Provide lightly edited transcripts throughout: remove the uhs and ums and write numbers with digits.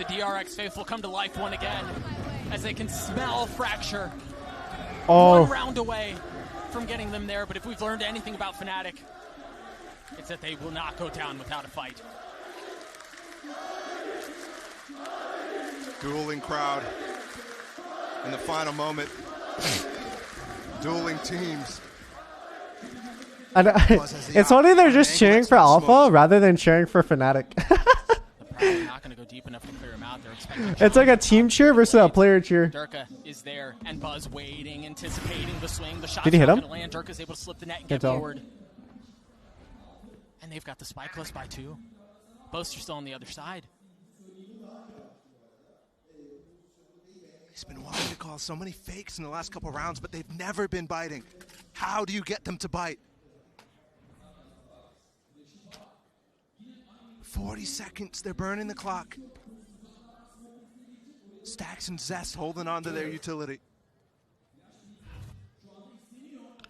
the DRX faithful come to life one again as they can smell fracture. One round away from getting them there, but if we've learned anything about Fnatic, it's that they will not go down without a fight. Dueling crowd in the final moment. Dueling teams. And it's funny they're just cheering for Alpha rather than cheering for Fnatic. Not going to go deep enough to clear him out. They're expecting it's like a team cheer versus a player cheer. Durka is there, and Buzz waiting, anticipating the swing. The shot's Did he hit him? Gonna land. Durka's able to slip the net and get forward. And they've got the spike close by too. Both are still on the other side. He's been wanting to call so many fakes in the last couple rounds, but they've never been biting. How do you get them to bite? 40 seconds, they're burning the clock. Stacks and Zest holding on to their utility.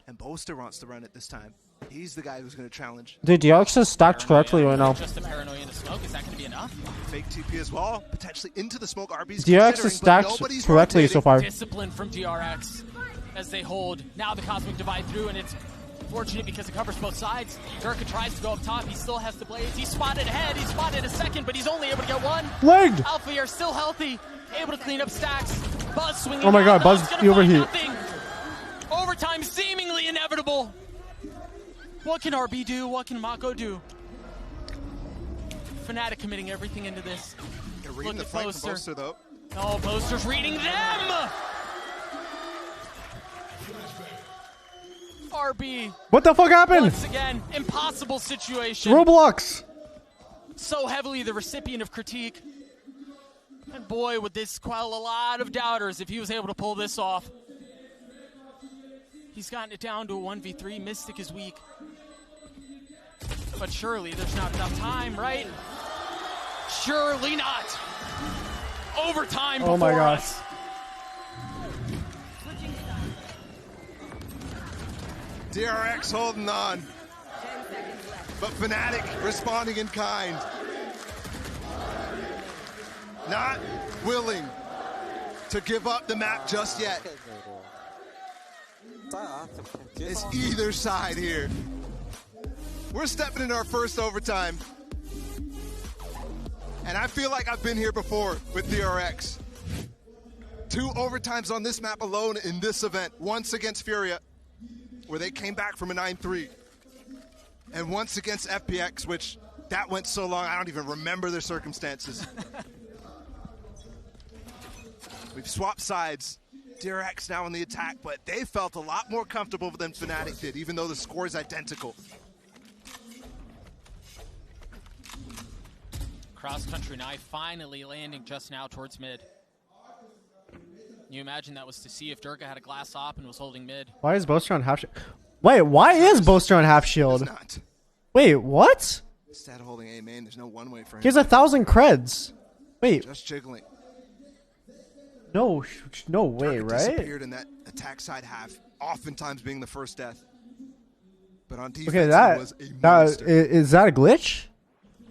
And Boaster wants to run it this time. He's the guy who's going to challenge. Dude, DRX is stacked correctly right now. Just a paranoia into smoke. Is that going to be enough? Fake TP as well, potentially into the smoke. RB's DRX is stacked correctly so far. Discipline from DRX as they hold. Now the Cosmic Divide through, and it's fortunate because it covers both sides. Durka tries to go up top. He still has the blades. He's spotted ahead. He's spotted a second, but he's only able to get one. Legged! Alpha are still healthy, able to clean up stacks. Buzz swinging. Oh my god, Buzz overheat. Overtime seemingly inevitable. What can RB do? What can Mako do? Fnatic committing everything into this. They're reading the fight from Boaster, though. Oh, Boaster's reading them! RB. What the fuck happened? Once again, impossible situation. Roblox. So heavily the recipient of critique. And boy, would this quell a lot of doubters if he was able to pull this off. He's gotten it down to a 1v3. Mystic is weak. But surely there's not enough time, right? Surely not. Overtime before oh my gosh. us. DRX holding on. But Fnatic responding in kind. Not willing to give up the map just yet. It's either side here. We're stepping into our first overtime. And I feel like I've been here before with DRX. 2 overtimes on this map alone in this event. Once against Furia, where they came back from a 9-3. And once against FPX, which that went so long, I don't even remember the circumstances. We've swapped sides. DRX now on the attack, but they felt a lot more comfortable than Fnatic did, even though the score is identical. Cross-country knife finally landing just now towards mid. You imagine that was to see if Durka had a glass op and was holding mid. Why is Boaster on half shield? Wait, why is Boaster on half shield? Wait, what? Instead of holding A main, there's no one way for him. He has 1,000 creds. Wait. Just jiggling. No way, Durka right? Disappeared in that attack side half, oftentimes being the first death. But on defense, Okay, it was a monster. is that a glitch?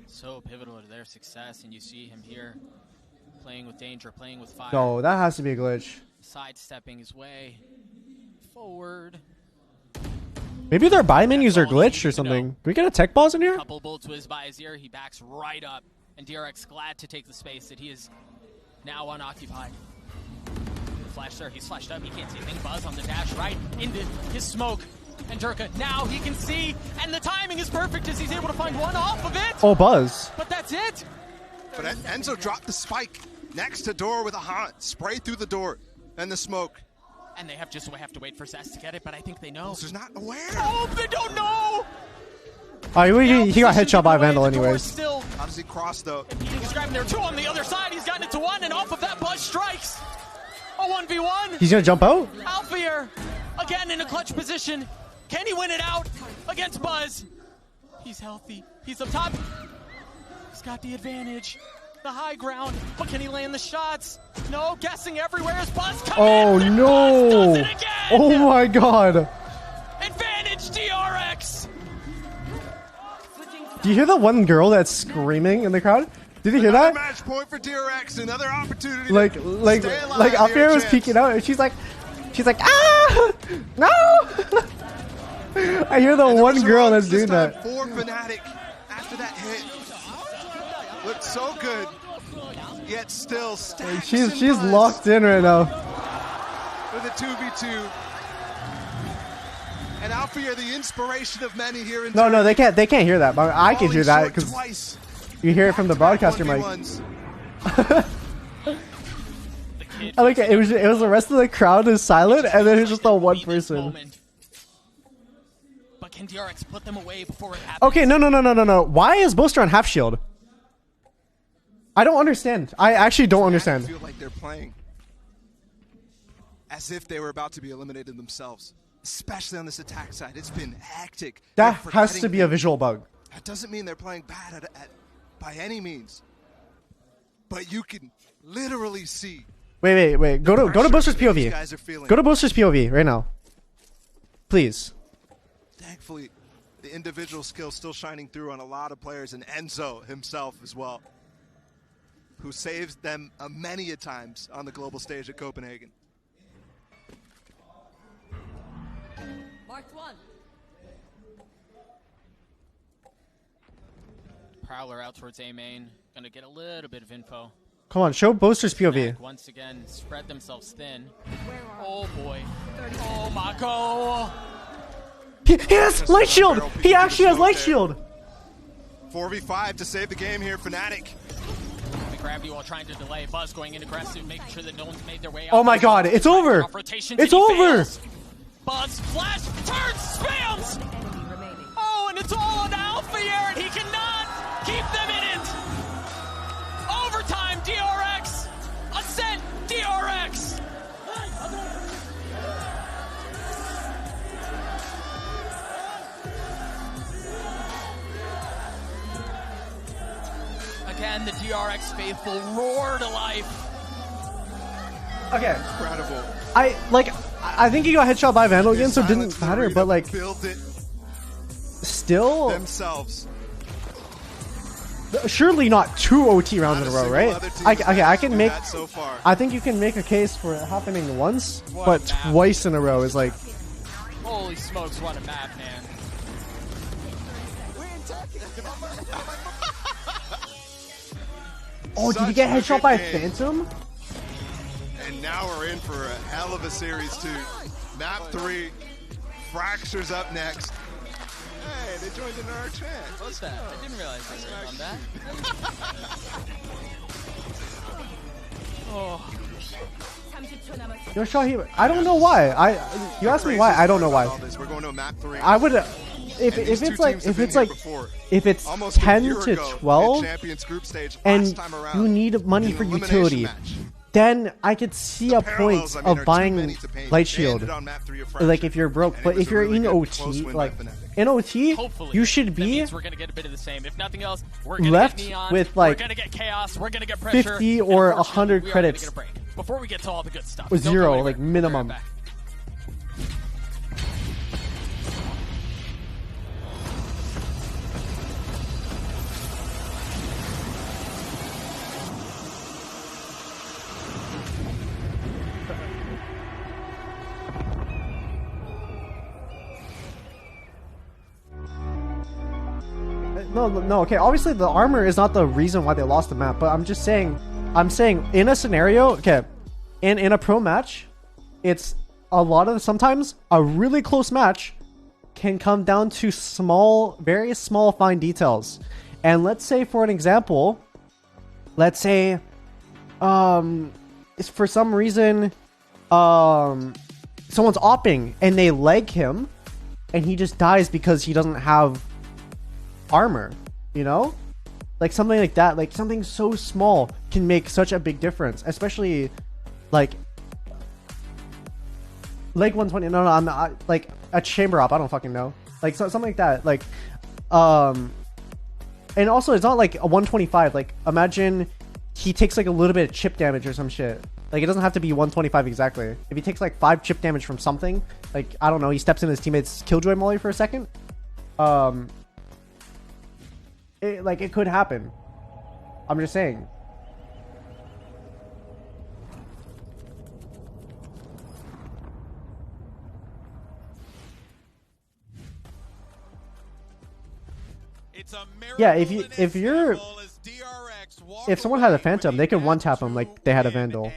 So pivotal to their success, and you see him here playing with danger, playing with fire. No, that has to be a glitch. Sidestepping his way forward. Maybe their buy menus are glitched or something. Can we get a tech pause in here? Couple bullets whiz by his ear. He backs right up, and DRX glad to take the space that he is now unoccupied. Flash there, he's flashed up. He can't see a thing. Buzz on the dash right into his smoke. And Durka, now he can see, and the timing is perfect as he's able to find one off of it. Oh, Buzz. But that's it. But Enzo dropped the spike next to door with a haunt. Spray through the door and the smoke. And they have to wait for Zest to get it, but I think they know. Boaster's not aware. Oh, they don't know. Oh, he got headshot by Vandal anyways. Still. How does he cross, though? He's grabbing there 2 on the other side. He's gotten it to 1, and off of that, Buzz strikes. A 1v1. He's going to jump out? Alphier, again in a clutch position. Can he win it out against Buzz? He's healthy. He's up top. He's got the advantage. The high ground. But can he land the shots? No, guessing everywhere as Buzz comes in. Oh, no. Oh, my God. Advantage DRX. Do you hear the one girl that's screaming in the crowd? Did you hear Another that? match point for DRX. Another opportunity. Like to stay alive Alfiera was champs. peeking out, and she's like, ah, no. I hear the And one was girl heroics that's this doing time that. For Fnatic after that hit. Looked so good. Yet still stacked. She's locked in right now. With a 2v2. And Alfia, the inspiration of many here in No, they can't hear that, but I can hear that because twice. you hear it from the broadcaster mic. I like it. It was the rest of the crowd is silent, and then it's just the one person. But can DRX put them away before it happens? Okay, no. Why is Boaster on half shield? I don't understand. I actually don't understand. I feel like they're playing as if they were about to be eliminated themselves, especially on this attack side. It's been hectic. That has to be a visual bug. That doesn't mean they're playing bad by any means, but you can literally see. Wait. Go to Boaster's POV. Go to Boaster's POV right now, please. Thankfully, the individual skill still shining through on a lot of players, and Enzo himself as well, who saves them many a times on the global stage at Copenhagen. Marked one. Prowler out towards A main. Gonna get a little bit of info. Come on, show Boaster's POV. Once again, spread themselves thin. Oh boy. Oh my god. He has light shield. He actually has light shield. 4v5 to save the game here, Fnatic. The gravity while trying to delay. Buzz going in aggressive, making sure that no one's made their way out. Oh my god, it's over. It's over. Buzz flash turns, spams. Oh, and it's all on Alfier, and he cannot keep them in it. Overtime, DRX. Ascent, DRX. Again, the DRX faithful roar to life. Okay. Incredible. I think he got headshot by Vandal again, so it didn't matter. But like, built it still, themselves. surely not 2 OT rounds in a row, right? I can make. So far. I think you can make a case for it happening once, but twice in a row is like. Holy smokes, what a map, man. Oh, did he get headshot by a Phantom? And now we're in for a hell of a series too. Map 3, Fractures up next. Hey, they joined into our chat. What's that? I didn't realize they were on that. Oh. Yo, Shahi, I don't know why. You asked me why. I don't know why. We're going to map 3. I would if it's like 10 to 12 and you need money for utility, then I could see a point of buying light shield. Like if you're broke, but if you're in OT, like in OT, you should be we're gonna get a bit of the same. If nothing else, we're left get neon, with like we're gonna get chaos, we're gonna get pressure, 50 or 100 credits. Before we get to all the good stuff. Or 0, like minimum. No, okay, obviously the armor is not the reason why they lost the map, but I'm saying in a scenario, okay, in a pro match, it's sometimes a really close match can come down to very small fine details. And let's say for an example, it's for some reason, someone's opping and they leg him and he just dies because he doesn't have armor, you know, like something like that, like something so small can make such a big difference, especially like 120. No, I'm not, like a chamber op, I don't fucking know, like something like that, like and also it's not like a 125, like imagine he takes like a little bit of chip damage or some shit, like it doesn't have to be 125 exactly. If he takes like 5 chip damage from something, like I don't know, he steps in his teammate's killjoy molly for a second, it could happen. I'm just saying. It's a Yeah, if someone had a Phantom, they could one-tap him like they had a Vandal.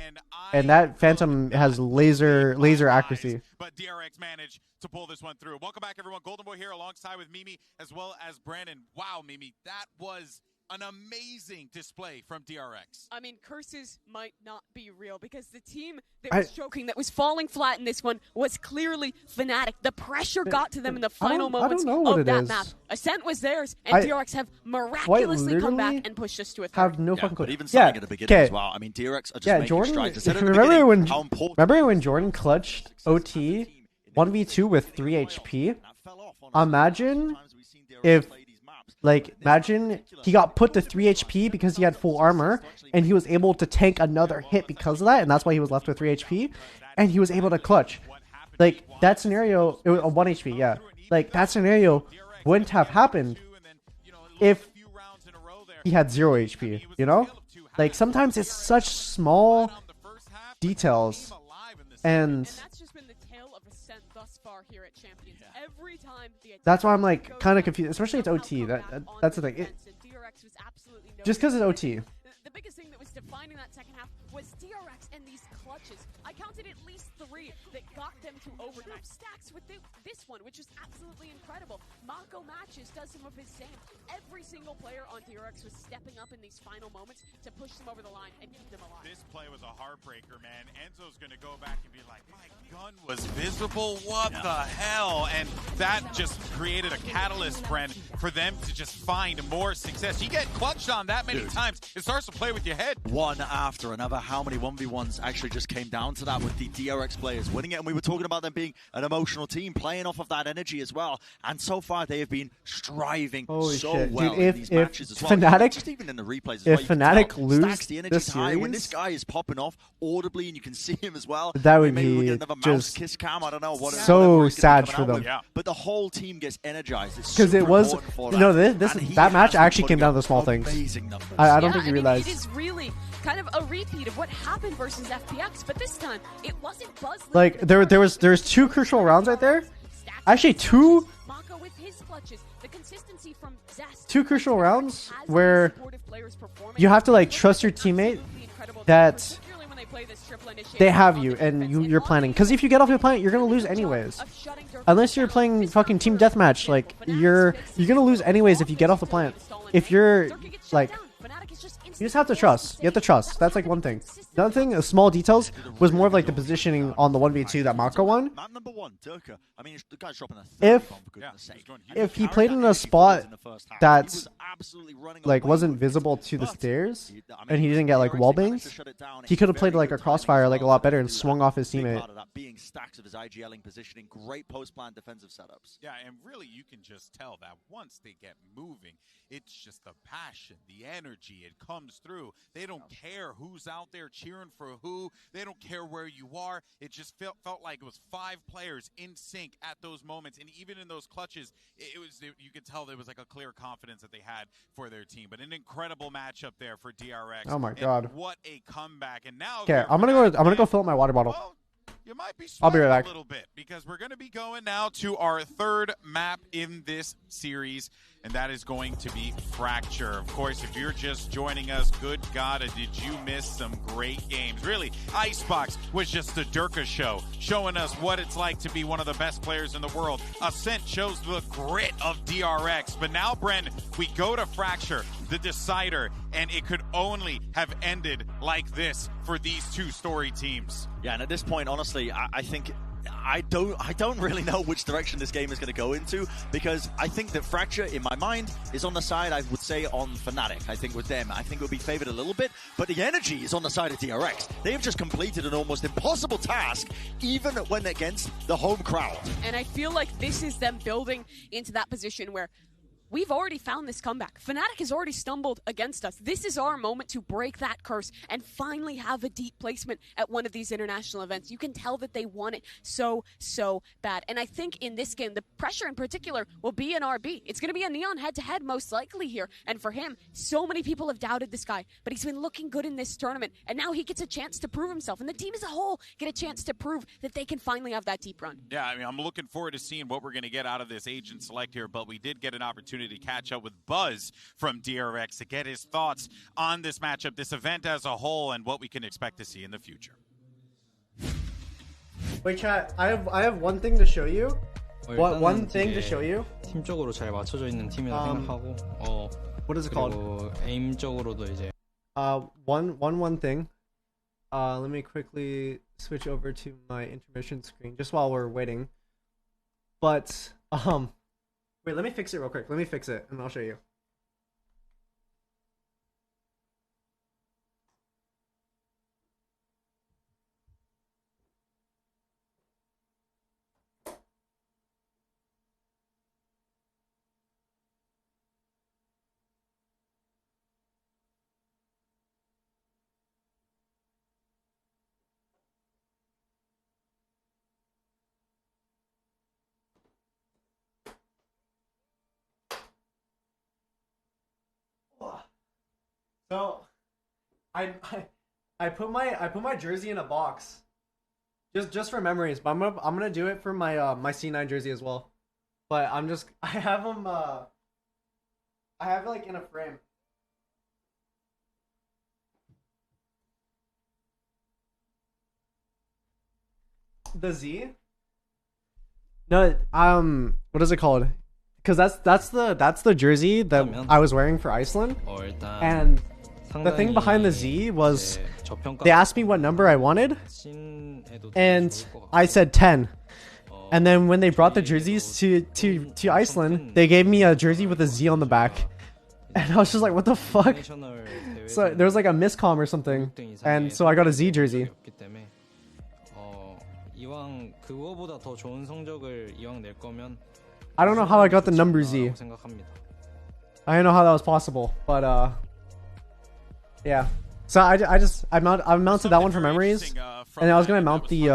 And that Phantom has laser accuracy. But DRX managed to pull this one through. Welcome back, everyone. Golden Boy here alongside with Mimi as well as Brandon. Wow, Mimi, that was an amazing display from DRX. I mean, curses might not be real because the team that was choking, that was falling flat in this one, was clearly Fnatic. The pressure got to them in the final moments of that map. Ascent was theirs, and DRX have miraculously come back and pushed us to a third. Have no fucking but even starting at the beginning as well. I mean, DRX are just making strides. Remember when Jordan clutched OT 1v2 with 3 HP? Imagine if... imagine he got put to 3 HP because he had full armor, and he was able to tank another hit because of that, and that's why he was left with 3 HP, and he was able to clutch. Like, that scenario, it was 1 HP, yeah. Like, that scenario wouldn't have happened if he had 0 HP, you know? Like, sometimes it's such small details, and... That's why I'm like kind of confused, especially it's OT. That's the thing. Just because it's OT. The biggest thing that was defining that second half was DRX and these clutches. I counted at least 3 that got them to overtime. Stacks with this one, which is absolutely incredible. Mako Matches does some of his same. Every single player on DRX was stepping up in these final moments to push them over the line and keep them alive. This play was a heartbreaker, man. Enzo's going to go back and be like, my gun was visible? What the hell? And that just created a catalyst, Brent, for them to just find more success. You get clutched on that many times, it starts to play with your head. One after another. How many 1v1s actually just came down to that with the DRX players winning it? And we were talking about them being an emotional team, playing off of that energy as well. And so far, they have been striving well in these matches as well. Fnatic, just even in the replays as if well. Fnatic lose the energy this series, when this guy is popping off audibly and you can see him as well, that would maybe be another mouse kiss cam. I don't know what. So sad for them. But the whole team gets energized. Because it was, that match actually came down to small things. I don't think you realized. It is really kind of a repeat of what happened versus FPX, but this time it wasn't Buzz. Like there was 2 crucial rounds right there. Actually, 2 crucial rounds where you have to like trust your teammate that they have you and you're planning. Because if you get off your planet, you're gonna lose anyways. Unless you're playing fucking team deathmatch, like you're gonna lose anyways if you get off the planet. If you're like, you just have to trust. You have to trust. That's like one thing. Another thing, small details, was more of like the positioning on the 1v2 that Mako won. If he played in a spot that's like wasn't visible to the stairs and he didn't get like wallbangs, he could have played like a crossfire like a lot better and swung off his teammate. Being stacks of his IGLing positioning, great post-plan defensive setups. Yeah, and really you can just tell that once they get moving, it's just the passion, the energy, it comes through. They don't care who's out there cheering for who. They don't care where you are. It just felt like it was 5 players in sync at those moments, and even in those clutches, you could tell there was like a clear confidence that they had for their team. But an incredible matchup there for DRX. Oh my god! And what a comeback! And now, okay, I'm gonna go fill up my water bottle. Well, you might be I'll be right back. A little bit because we're going to be going now to our 3rd map in this series, and that is going to be Fracture. Of course, if you're just joining us, good God, did you miss some great games? Really, Icebox was just the Durka show, showing us what it's like to be one of the best players in the world. Ascent shows the grit of DRX, but now, Bren, we go to Fracture, the decider, and it could only have ended like this for these 2 story teams. Yeah, and at this point, honestly, I think I don't really know which direction this game is going to go into, because I think that Fracture, in my mind, is on the side, I would say, on Fnatic. I think with them, I think it will be favored a little bit, but the energy is on the side of DRX. They have just completed an almost impossible task, even when against the home crowd. And I feel like this is them building into that position where we've already found this comeback. Fnatic has already stumbled against us. This is our moment to break that curse and finally have a deep placement at one of these international events. You can tell that they want it so bad. And I think in this game, the pressure in particular will be an RB. It's going to be a Neon head-to-head most likely here. And for him, so many people have doubted this guy, but he's been looking good in this tournament. And now he gets a chance to prove himself. And the team as a whole get a chance to prove that they can finally have that deep run. Yeah, I mean, I'm looking forward to seeing what we're going to get out of this agent select here, but we did get an opportunity to catch up with Buzz from DRX to get his thoughts on this matchup, this event as a whole, and what we can expect to see in the future. Wait, chat. I have one thing to show you. One thing to show you. 팀적으로 잘 맞춰져 있는 팀이라 생각하고 What is it called? 에임적으로도 이제 one thing. Let me quickly switch over to my intermission screen just while we're waiting. But wait, let me fix it real quick. Let me fix it and I'll show you. So, I put my jersey in a box, just for memories. But I'm gonna do it for my my C9 jersey as well. But I have them I have it like in a frame. The Z. No, what is it called? Because that's the jersey that I was wearing for Iceland, and the thing behind the Z was they asked me what number I wanted, and I said 10. And then when they brought the jerseys to Iceland, they gave me a jersey with a Z on the back, and I was just like, what the fuck? So there was like a miscomm or something, and so I got a Z jersey. I don't know how I got the number Z. I don't know how that was possible, but yeah. So I mounted that one for memories, and I was gonna mount the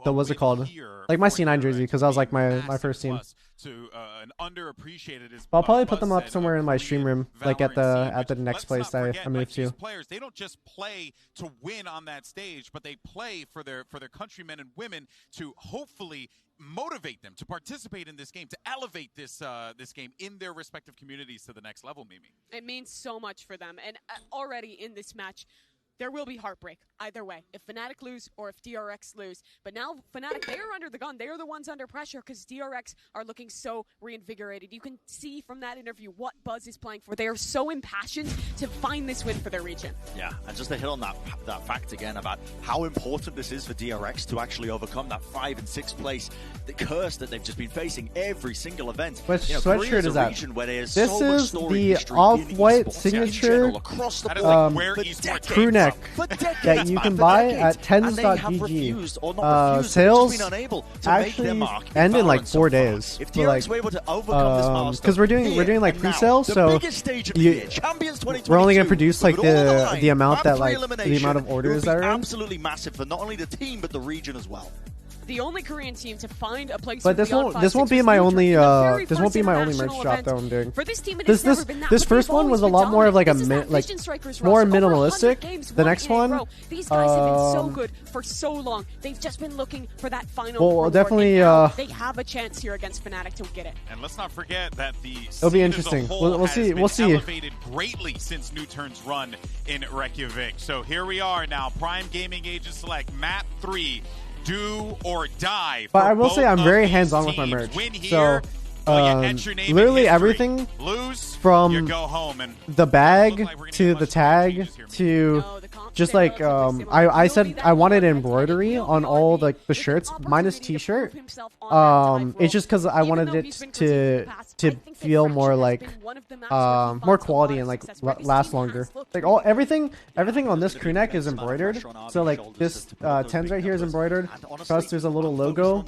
what's it called, like my C9 jersey, because that was like my first team. But I'll probably put them up somewhere in my stream room, like at the next place I moved to. Players, they don't just play to win on that stage, but they play for their countrymen and women to hopefully motivate them to participate in this game, to elevate this game in their respective communities to the next level. Mimi, it means so much for them, and already in this match, there will be heartbreak either way, if Fnatic lose or if DRX lose. But now Fnatic, they are under the gun. They are the ones under pressure because DRX are looking so reinvigorated. You can see from that interview what Buzz is playing for. They are so impassioned to find this win for their region. Yeah, and just to hit on that fact again about how important this is for DRX to actually overcome that 5 and 6 place, the curse that they've just been facing every single event. Which sweatshirt is that? This is the off-white signature crew neck that you can buy at tens.gg. Sales actually end in like 4 days. Because we're doing like pre-sale, so we're only gonna produce like the amount that like the amount of orders that are in. Absolutely massive for not only the team but the region as well. The only Korean team to find a place. But this won't be my only merch drop that I'm doing. For this team, this first one was a lot more of like a more minimalistic. The next one, these guys have been so good for so long. They've just been looking for that final. Well, definitely. They have a chance here against Fnatic to get it. And let's not forget that it'll be interesting. We'll see. We'll see. Elevated greatly since New Turn's run in Reykjavik. So here we are now. Prime Gaming Agent Select Map 3. Do or die. But I will say I'm very hands-on with my merch. So literally everything from the bag to the tag to just like I said I wanted embroidery on all the shirts minus t-shirt. It's just because I wanted it to feel more like more quality and like last longer. Like everything on this crew neck is embroidered. So like this tens right here is embroidered. Plus there's a little logo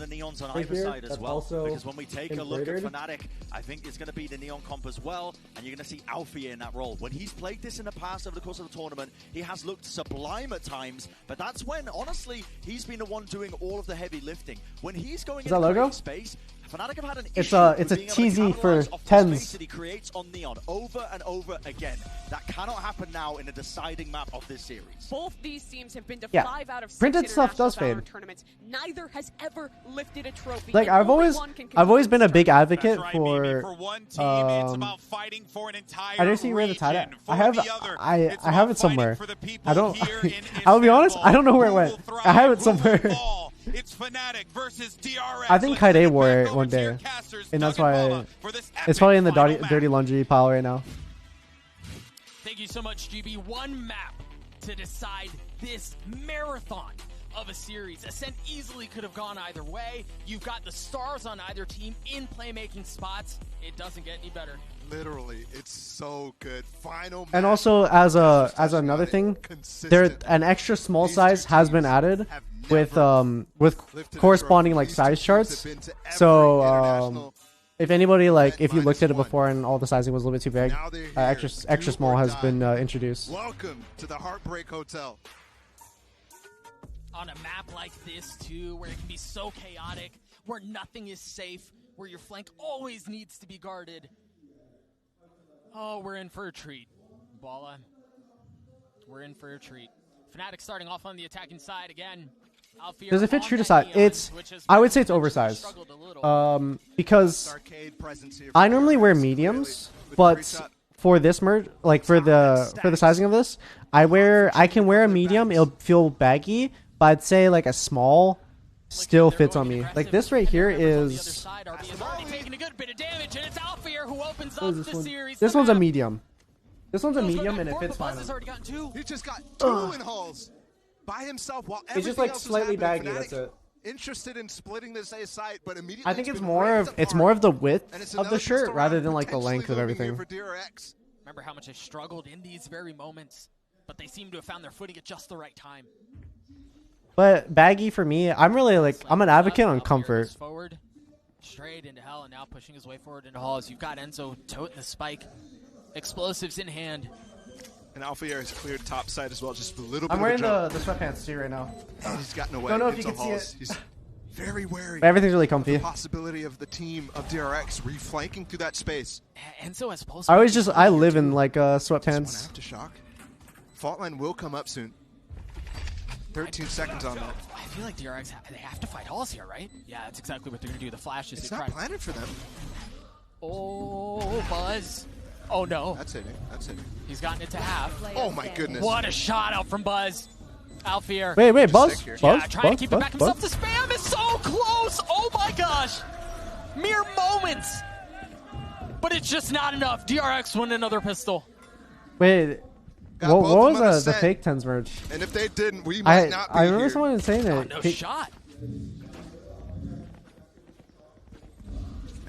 right here that's also because when we take a look at embroidered. FNATIC, I think it's going to be the neon comp as well, and you're going to see Alfie in that role. When he's played this in the past over the course of the tournament, he has looked sublime at times, but that's when, honestly, he's been the one doing all of the heavy lifting. When he's going into logo? space, FNATIC have had an It's issue a with being able to TZ capitalize for off the tens. space that he creates on neon over and over again. That cannot happen now in the deciding map of this series. Both these teams have been to Yeah. 5 out of 6 Printed stuff does international fade. Valorant tournaments. Neither has ever lifted a trophy. Like and I've only always one can been a big advocate That's right, Mimi. for For one team, it's about fighting for an entire I didn't see where the tie at. region. I For have the other, I it's have about it somewhere. fighting for the people I don't here in I'll be honest, Istanbul. I don't know where it Who went. will thrive? I have it Who will somewhere. fall? It's FNATIC versus DRX. I think Let's Kaide get wore back it over one to your day. casters, And that's Doug why Paula, for this it's epic probably in the final map. dirty laundry pile right now. Thank you so much, GB. One map to decide this marathon of a series. Ascent easily could have gone either way. You've got the stars on either team in playmaking spots. It doesn't get any better. Literally, it's so good. Final And match. also as another thing, there Consistent. an extra small These size two has been teams added have with never lifted a corresponding trophy. like These size two charts. teams have been to every So international if anybody like event if you looked at it minus before and all the sizing was a little bit too big, Now they're here. extra Do small or has die. been introduced. Welcome to the Heartbreak Hotel. On a map like this, too, where it can be so chaotic, where nothing is safe, where your flank always needs to be guarded. Oh, we're in for a treat, Bala. We're in for a treat. FNATIC starting off on the attacking side again. Alfear Does it fit on true to that size? neon, It's which is I where would say it's FNATIC oversized. struggled a little. Because Arcade presence here I for normally DRX. wear mediums, With but three shot. for this merge, like for the sizing of this, I can wear a medium. It'll feel baggy, but I'd say like a small still They're fits going on me. aggressive, Like this right and here the members on the other is side, RB is already taking a good bit of damage, and it's Alfear who opens what up is this the one? series. This The one's a map. medium. This one's a Bill's going medium back and it forth, fits but Buzz fine. has already gotten 2. He just got 2 in halls by himself while It's just everything like else was slightly happening. baggy. That's FNATIC it. Interested in splitting this A site, but immediately I think it's been more ripped of apart. the And width it's of another the shirt pistol rather round than like the potentially length of looming here everything. for DRX. Remember how much I struggled in these very moments, but they seem to have found their footing at just the right time. But baggy for me, I'm really like I'm an advocate on Alfear comfort. goes forward, straight into hell, and now pushing his way forward into halls. You've got Enzo toting the spike, explosives in hand. And Alfear has cleared top side as well, just a little bit I'm wearing of a the jump. sweatpants too right now. And he's gotten away Don't know if into you can see halls. it. He's very wary. But everything's really of comfy. the possibility of the team of DRX reflanking through that space. Enzo has supposed I live in like Just one sweatpants. aftershock. Fault line will come up soon. 13 seconds on that. I feel like DRX, they have to fight halls here, right? Yeah, that's exactly what they're going to do. The flashes. It's they not try- planted for them. Oh, Buzz. Oh, no. That's hitting. That's hitting. He's gotten it to half. Oh my goodness. What a shot out from Buzz. Alfear. Wait, Just Buzz, stick here. Buzz, Yeah, trying Buzz, to keep Buzz, it back Buzz. himself. The spam is so close. Oh my gosh. Mere moments. But it's just not enough. DRX won another pistol. Wait, Got what both of was them on the ascent. fake tens merge? And if they didn't, we might not be I remember here. someone saying Oh, it. no Fake- shot.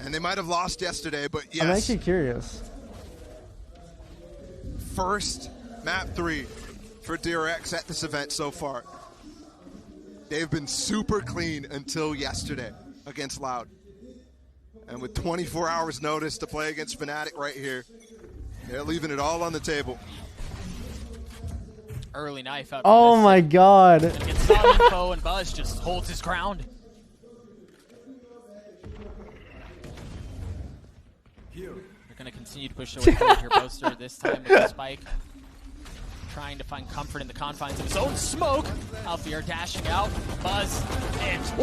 And they might have lost yesterday, but yes. I'm actually curious. First map 3 for DRX at this event so far. They've been super clean until yesterday against Loud. And with 24 hours notice to play against FNATIC right here, they're leaving it all on the table. Early knife out. Oh my god. Gets solid info, and Buzz just holds his ground. They're going to continue to push their way forward here, Poster, this time with the spike. Trying to find comfort in the confines of his own smoke. Alfear dashing out. Buzz and Jets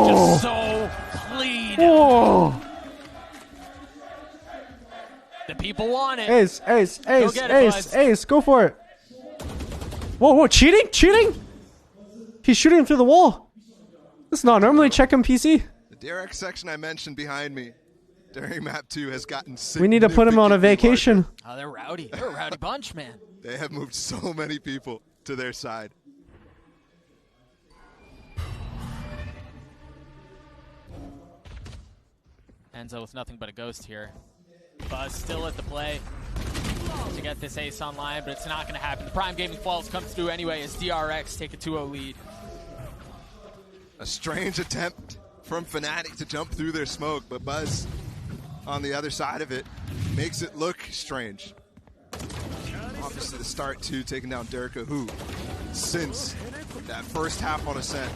just so clean. Oh, The people want it. ace, ace, ace, get it, ace, Buzz. ace, go for it. Whoa, cheating, cheating. He's shooting him through the wall. This is not normally check him PC. The DRX section I mentioned behind me during map 2 has gotten We need to put him on a significantly vacation. Oh, they're rowdy. They're a rowdy bunch, man. larger. They have moved so many people. to their side. Enzo with nothing but a ghost here. Buzz still at the play to get this ace online, but it's not going to happen. The Prime Gaming Falls comes through anyway as DRX take a 2-0 lead. A strange attempt from Fnatic to jump through their smoke, but Buzz on the other side of it makes it look strange. Obviously the start to taking down Durka, who since that first half on Ascent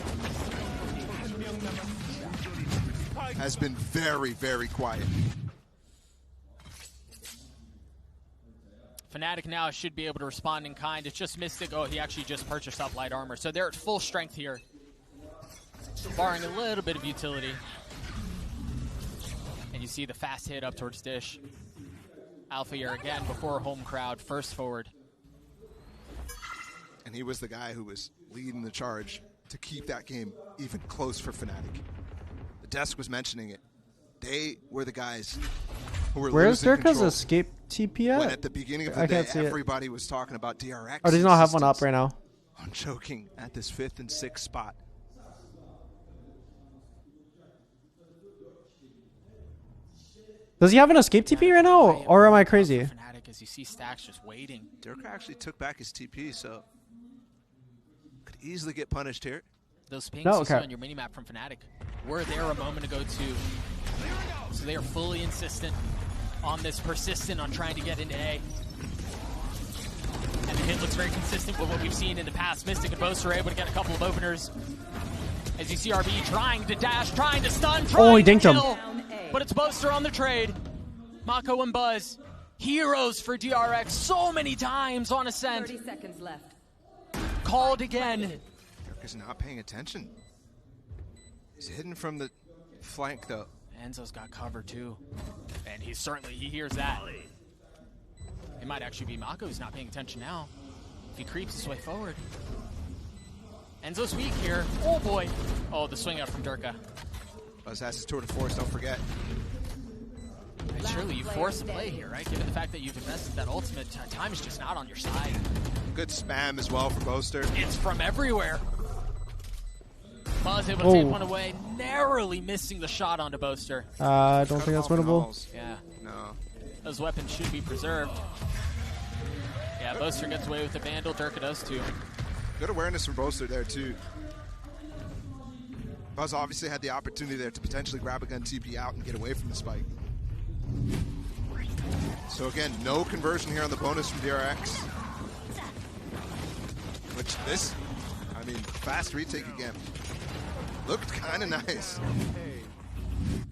has been very, very quiet. Fnatic now should be able to respond in kind. It's just Mystic. Oh, he actually just purchased up light armor. So they're at full strength here, barring a little bit of utility. And you see the fast hit up towards Dish. Alpha here again before home crowd, first forward. And he was the guy who was leading the charge to keep that game even close for Fnatic. The desk was mentioning it. They were the guys who were Where's losing Durka's control. escape TP at? When at the beginning of the I day, can't see everybody was talking about DRX. Oh, does he not have one up right now? On choking at this 5th and 6th spot. Does he have an escape TP right now, or am I crazy? Fnatic, as you see Stacks just waiting. Durka actually took back his TP, so could easily get punished here. Those pings No, you saw okay. on your minimap from Fnatic were there a moment ago too. So they are fully insistent on this, persistent on trying to get into A. And the hit looks very consistent with what we've seen in the past. Mystic and Boast are able to get a couple of openers. As you see RB trying to dash, trying to stun, trying he dinked to him. kill. But it's Boaster on the trade. Mako and Buzz, heroes for DRX so many times on Ascent. 30 seconds left. Called again. Durka's not paying attention. He's hidden from the flank, though. Enzo's got cover too. And he hears that. It might actually be Mako who's not paying attention now. If he creeps his way forward. Enzo's weak here. Oh boy. Oh, the swing out from Durka. Buzz has his tour de force, don't forget. And surely you force the play here, right? Given the fact that you've invested that ultimate, time is just not on your side. Good spam as well for Boaster. It's from everywhere. Buzz able to take one away, narrowly missing the shot onto Boaster. I don't think that's winnable. Yeah. No. Those weapons should be preserved. Yeah, Boaster gets away with the Vandal. Durka does too. Good awareness from Boaster there, too. Buzz obviously had the opportunity there to potentially grab a gun TP out and get away from the spike. So again, no conversion here on the bonus from DRX. Which fast retake again. Looked kind of nice.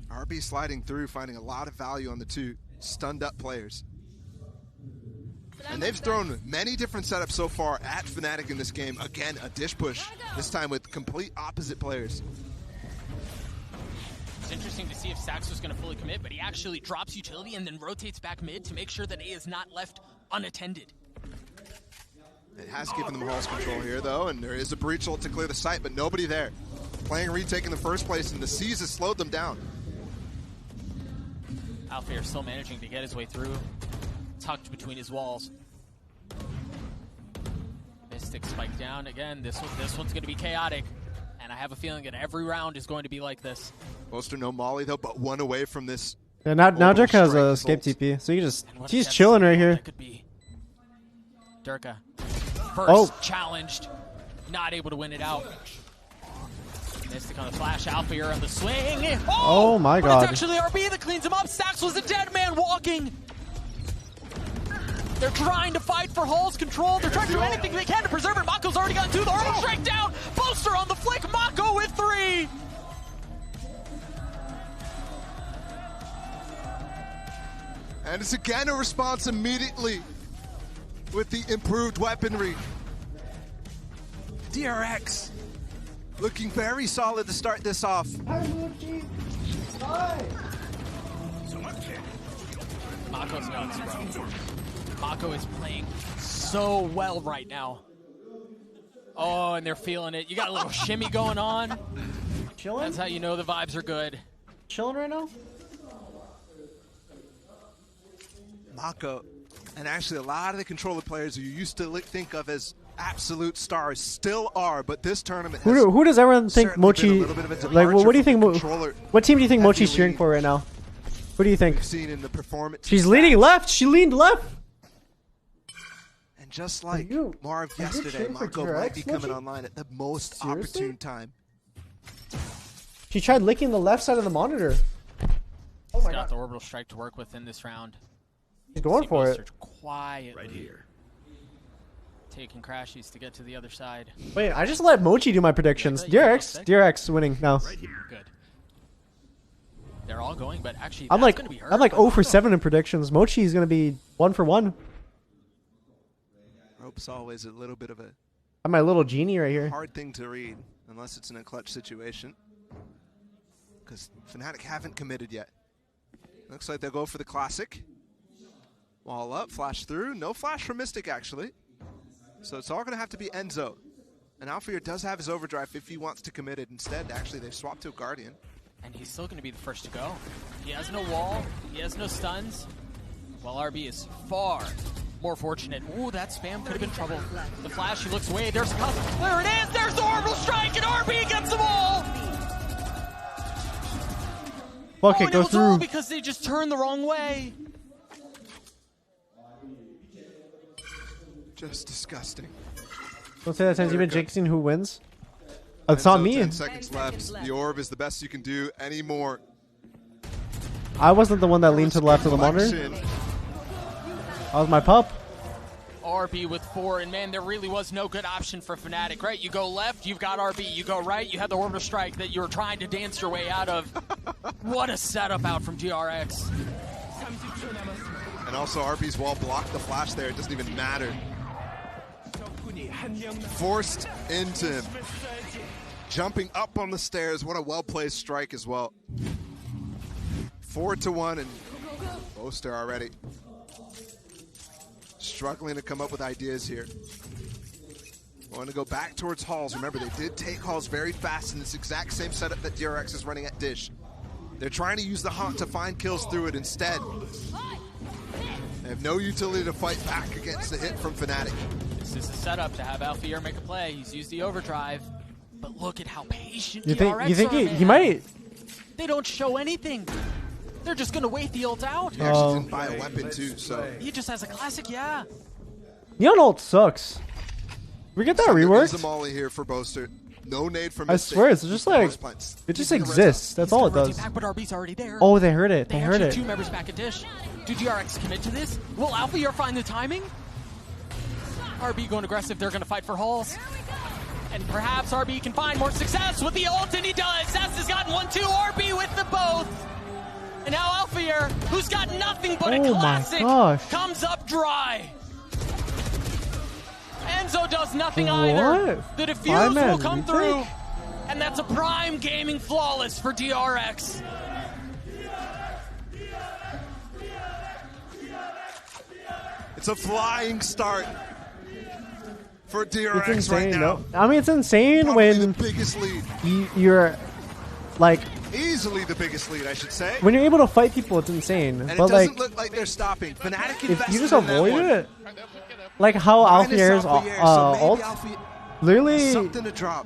RB sliding through, finding a lot of value on the two stunned up players. And they've thrown many different setups so far at Fnatic in this game. Again, a dish push, this time with complete opposite players. It's interesting to see if Sax was going to fully commit, but he actually drops utility and then rotates back mid to make sure that A is not left unattended. It has given them Hall's control here, though, and there is a breach ult to clear the site, but nobody there. Playing retake in the first place, and the C's has slowed them down. Alfair still managing to get his way through, tucked between his walls. Mystic spike down again. This one's going to be chaotic, and I have a feeling that every round is going to be like this. Boaster no molly though, but one away from this. Yeah, now Durka has strike a escape results. TP, so he's a chilling right here. That could be Durka. First challenged, not able to win it out. Mystic on the flash, Alfair on the swing. Oh my but god. It's actually RB that cleans him up. Sax was a dead man walking. They're trying to fight for Hall's control. They're trying to do anything they can to preserve it. Mako's already got 2. The hurdle strike down. Boaster on the flick. Mako with 3. And it's again a response immediately with the improved weaponry. DRX looking very solid to start this off. Mako's nuts, bro. Mako is playing so well right now. Oh, and they're feeling it. You got a little shimmy going on. Chilling? That's how you know the vibes are good. Chilling right now? Mako, and actually a lot of the controller players who you used to think of as absolute stars still are, but this tournament Who does everyone think certainly Mochi? been a little bit of a Like, what do you think? departure from the controller What team do you think heavy Mochi's cheering lead for right now? Who do you think? we've seen in the performance. She's leaning left. She leaned left. And just like you- Marv are you yesterday, cheering for Mako DRX, might be coming Mochi? online at the most Seriously? opportune time. She tried licking the left side of the monitor. Oh He's my got god. the orbital strike to work with in this round. She's going See for Boaster it. quietly. Right here. Taking crashies to get to the other side. Wait, I just let Mochi do my predictions. DRX winning now. Good. They're all going, but actually, I'm that's like gonna be hurt, I'm like but 0 for Mako- 7 in predictions. Mochi's gonna be 1 for 1. Rope's always a little bit of a I'm my little genie right here. hard thing to read unless it's in a clutch situation. Because Fnatic haven't committed yet. Looks like they'll go for the classic. Wall up, flash through. No flash from Mystic, actually. So it's all going to have to be Enzo. And Alfir does have his overdrive if he wants to commit it. Instead, actually, they've swapped to a Guardian. And he's still going to be the first to go. He has no wall. He has no stuns. While RB is far more fortunate. Ooh, that spam could have been trouble. The flash, he looks away. There's a cut. There it is. There's the orbital strike, and RB gets them all. Fuck Oh, it, and go it was all through. because they just turned the wrong way. Just disgusting. Don't say that since you've been jinxing who wins. It's not Enzo, me. 10 seconds left. The orb is the best you can do anymore. I wasn't the one that leaned to the left of the monitor. Collection. That was my pup. RB with 4, and man, there really was no good option for Fnatic, right? You go left, you've got RB. You go right, you had the orbital strike that you were trying to dance your way out of. What a setup out from DRX. And also, RB's wall blocked the flash there. It doesn't even matter. Forced into him. Jumping up on the stairs. What a well-placed strike as well. 4-1 and Boaster already struggling to come up with ideas here. Want to go back towards Halls. Remember, they did take Halls very fast in this exact same setup that DRX is running at Dish. They're trying to use the Haunt to find kills through it instead. They have no utility to fight back against the hit from Fnatic. This is a setup to have Alfier make a play. He's used the overdrive, but look at how patient You DRX think are, he man. might? They don't show anything. They're just going to wait the ult out. He actually didn't buy a weapon too, so. He just has a classic, yeah. Neon ult sucks. We get that There's a reworked. molly here for Boaster. No nade from I Mystic. swear, it's just like Force plants. it just Keeping the res exists. up. That's all it Rotate does. back, but RB's already there. Oh, they heard it. They heard actually it. 2 members back at Dish. Do DRX commit to this? Will Alfier find the timing? RB going aggressive. They're going to fight for Halls. And perhaps RB can find more success with the ult, and he does. Sess has gotten 1-2. RB with the both. And now Alfier, who's got nothing but a Oh my classic, gosh. comes up dry. Enzo does nothing What? either. The defuse Five-man will come retake? through. And that's a prime gaming flawless for DRX. It's a flying start for It's DRX insane. right now. No, I mean it's insane Probably the when biggest lead. you're like Easily the biggest lead, I should say. when you're able to fight people. It's insane. And it But doesn't like look like they're stopping. Fnatic if invested you just in that avoid one. it, like how Minus Alfier's Alfier, so maybe ult, Alfier- literally something to drop.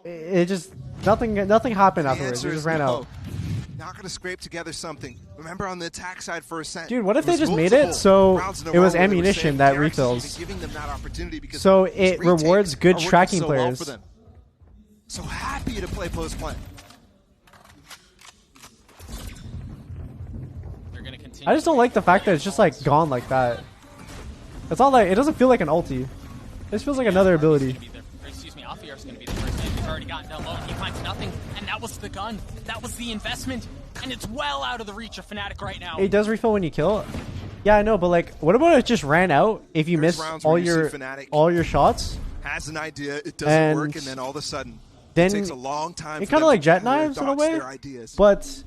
it just nothing happened The afterwards. answer It is just ran no. out. Not going to scrape together something. Remember on the attack side for Ascent. Dude, what if there they was just made it multiple so rounds in a it was row where they were ammunition saying that DRX is refills? even giving them that opportunity because So these it retakes rewards good are working tracking so well players. for them. So happy to play post play. They're going to continue. I just don't like the fact that it's just like gone like that. It's not like it doesn't feel like an ulti. It just feels like another ability. Excuse me, Alfier's going to be the first man. He's already gotten down low. He finds nothing, and that was the gun. That was the investment, and it's well out of the reach of Fnatic right now. It does refill when you kill. Yeah, I know, but like, what about it just ran out if you There's miss rounds all where you see your Fnatic shots? Has an idea, it doesn't And work, and then all of a sudden, then it takes a long time. It for kind them of like to jet gather their knives in a thoughts, way, their ideas. but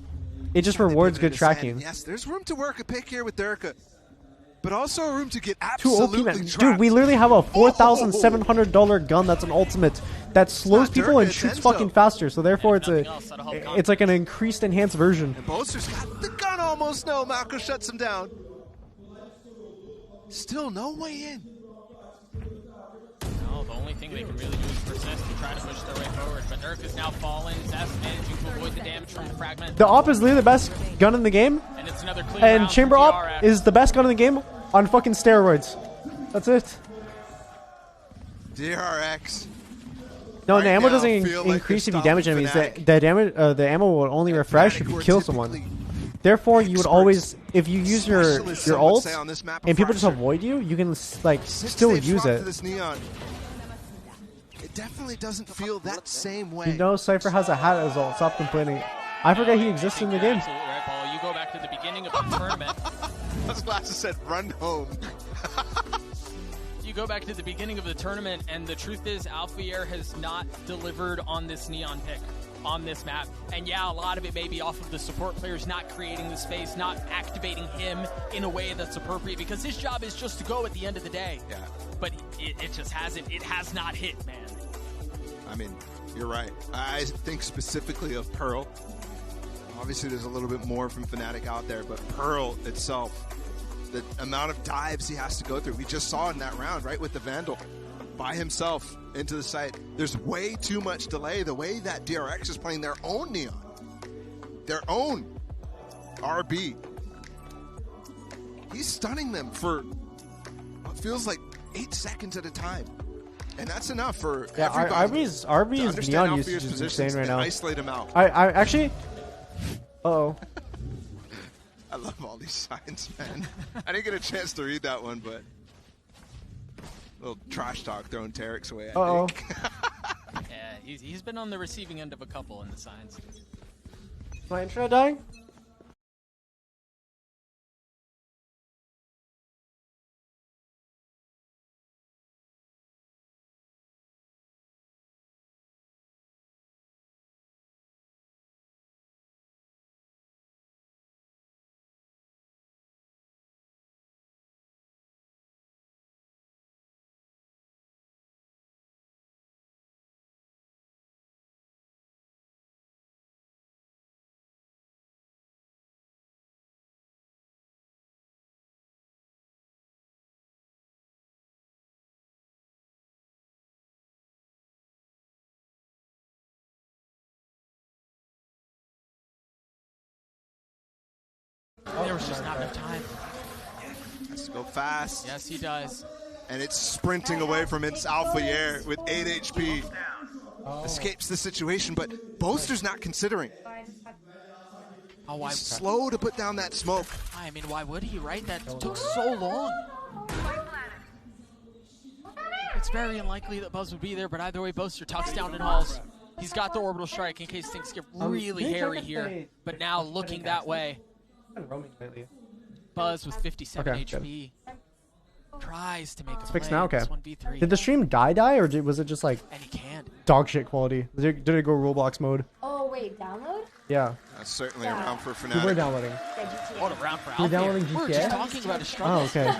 it just They rewards pivoted good Ascent. tracking. Yes, there's room to work a pick here with Durka, but also room to get Two OP absolutely men. trapped. Dude, we literally have a $4,700 gun that's an ultimate that slows not people Durka, and it's shoots Enzo. fucking faster. So therefore, And nothing else that'll help it's like an increased, enhanced version. And Boaster's got the gun almost. No, Malco shuts him down. Still no way in. thing they can really do is persist and try to push their way forward. But Dirk is now fallen. Zest managing to avoid the damage from the fragment. The op is literally the best gun in the game, And it's another clean and round chamber for op DRX. is the best gun in the game on fucking steroids. That's it. DRX. No, Right the ammo now, doesn't feel like increase if they're you damage stopping enemies. Fnatic. The damage, the ammo will only refresh if Fnatic you were kill someone. typically Therefore, you would experts. always, if you use your Specialists, some would ult say, on this map of and people just Fracture. avoid you, you can like Since still they've use swapped it. to this Neon, it definitely doesn't feel that same way. You know, Cypher has a hat as well. Stop complaining. I forgot he exists in the game. Absolutely right, Paul. You go back to the beginning of the tournament. Those glasses said run home. You go back to the beginning of the tournament, and the truth is, Alphier has not delivered on this Neon pick on this map. And yeah, a lot of it may be off of the support players not creating the space, not activating him in a way that's appropriate, because his job is just to go at the end of the day. Yeah. But it just hasn't. It has not hit, man. I mean, you're right. I think specifically of Pearl. Obviously, there's a little bit more from Fnatic out there, but Pearl itself, the amount of dives he has to go through. We just saw it in that round, right, with the Vandal. By himself into the site. There's way too much delay. The way that DRX is playing their own Neon, their own RB, he's stunning them for what feels like 8 seconds at a time. And that's enough for everybody. RB's to understand Neon Alphea's usage is positions insane right and now. isolate him out. I actually. Uh-oh. I love all these signs, man. I didn't get a chance to read that one, but little trash talk throwing Tarek's away. Uh-oh. Yeah, he's been on the receiving end of a couple in the signs. My intro dying? There was just not enough time. Has to go fast. Yes, he does. And it's sprinting away from its Alphier with 8 HP. Escapes the situation, but Boaster's not considering. Oh, why? He's slow to put down that smoke. I mean, why would he, right? That took so long. It's very unlikely that Buzz would be there, but either way, Boaster tucks down and hauls. He's got the orbital strike in case things get really hairy here. But now, looking that way, Buzz with 57 Okay, HP tries to make a play. Fixed now? Okay. This 1v3. Did the stream die, or was it just like And he can. dog shit quality? Did it go Roblox mode? Oh, wait, download? Yeah. That's certainly a round for We were Fnatic. downloading. What a round for You're Alphier. downloading We're GTA? just talking about his struggle. Oh, okay.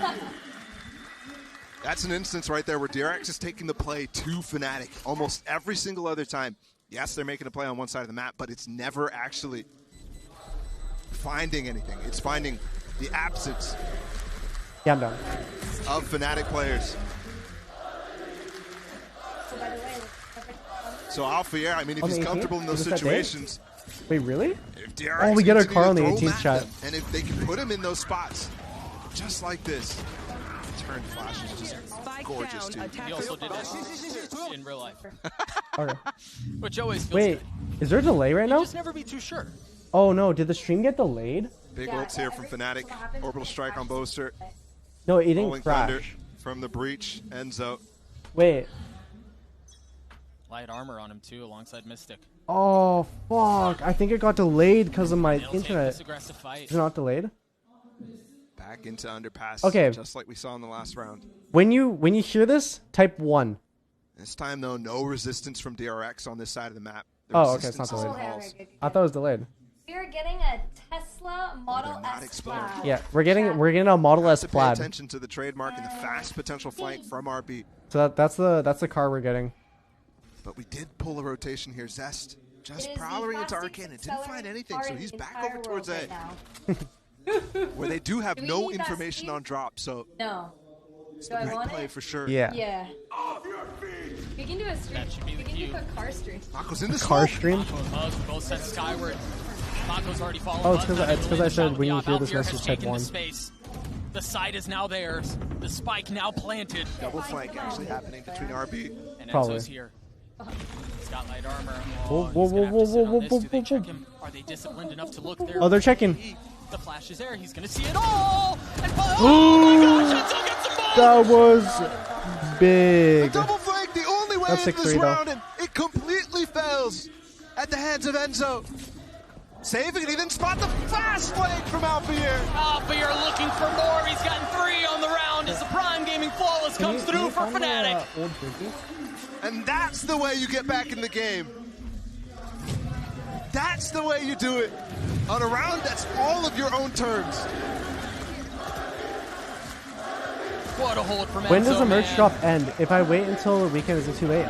That's an instance right there where DRX is taking the play to Fnatic almost every single other time. Yes, they're making a play on one side of the map, but it's never actually finding anything. It's finding the absence Yeah, I'm done. of Fnatic players. So, by the way, So Alphier, I mean, if On the he's 18th? comfortable in those Is it that day? situations, Wait, really? if DRX Oh, we get our continue car to on the throw 18th them at chat. them, and if they can put him in those spots, just like this, turn flash is just gorgeous, too. He also did it in real life, Okay. which always feels Wait, good. is there a delay right You now? just never be too sure. Oh no, did the stream get delayed? Big ults here from Fnatic. Orbital strike on Boaster. No, it didn't Rolling Thunder crash. from the breach. Enzo. Wait. Light armor on him too, alongside Mystic. Oh fuck! I think it got delayed because of my They'll take internet. this aggressive fight. Is it not delayed? Back into underpass. Okay. Just like we saw in the last round. When you hear this, type 1. This time, though, no resistance from DRX on this side of the map. The Oh, okay, it's not resistance is in delayed. halls. I thought it was delayed. we're getting a Tesla Model They're not S exploding. Plaid. Yeah, we're getting a Model S To pay Plaid. attention to the trademark and the fast potential flank from RB. So that's the car we're getting. But we did pull a rotation here. Zest It just is the prowling into fastest Arcane and didn't selling find anything, car so in he's the back entire over towards world A, right where they do have Do we no need that information speed? on drop, so now. No. it's Do the I right want play it? for sure. Yeah. Yeah. We can do a stream. That should be We the can do cue. a car stream. Mako's in the Car smoke. stream. Mako and Buzz were both sent skyward. Mako's already following. Oh, it's Buzz, 'cause not it's able 'cause to I land a said shot when you with the hear off. this Alpier has message, type taken the 1. space. The site is now theirs. The spike now planted. Double flank actually happening between RB. And Probably. Enzo's here. He's got light armor. Whoa, Oh, whoa, he's gonna have to whoa, sit on whoa, this. whoa, Do they whoa, check whoa. him? Are they disciplined enough to look there? Oh, they're checking. The flash is there. He's gonna see it all. And oh my gosh, Enzo gets them both. That was big. Double flank, the only way That's in this 6-3 though. round, and it completely fails at the hands of Enzo. Saving it, he didn't spot the fast flank from Alpier. Alpier looking for more. He's gotten 3 on the round as the Prime Gaming Flawless comes through for Fnatic. And that's the way you get back in the game. That's the way you do it. On a round that's all of your own terms. What a hold from Enzo, When does the merch man. drop end? If I wait until the weekend, is it too late?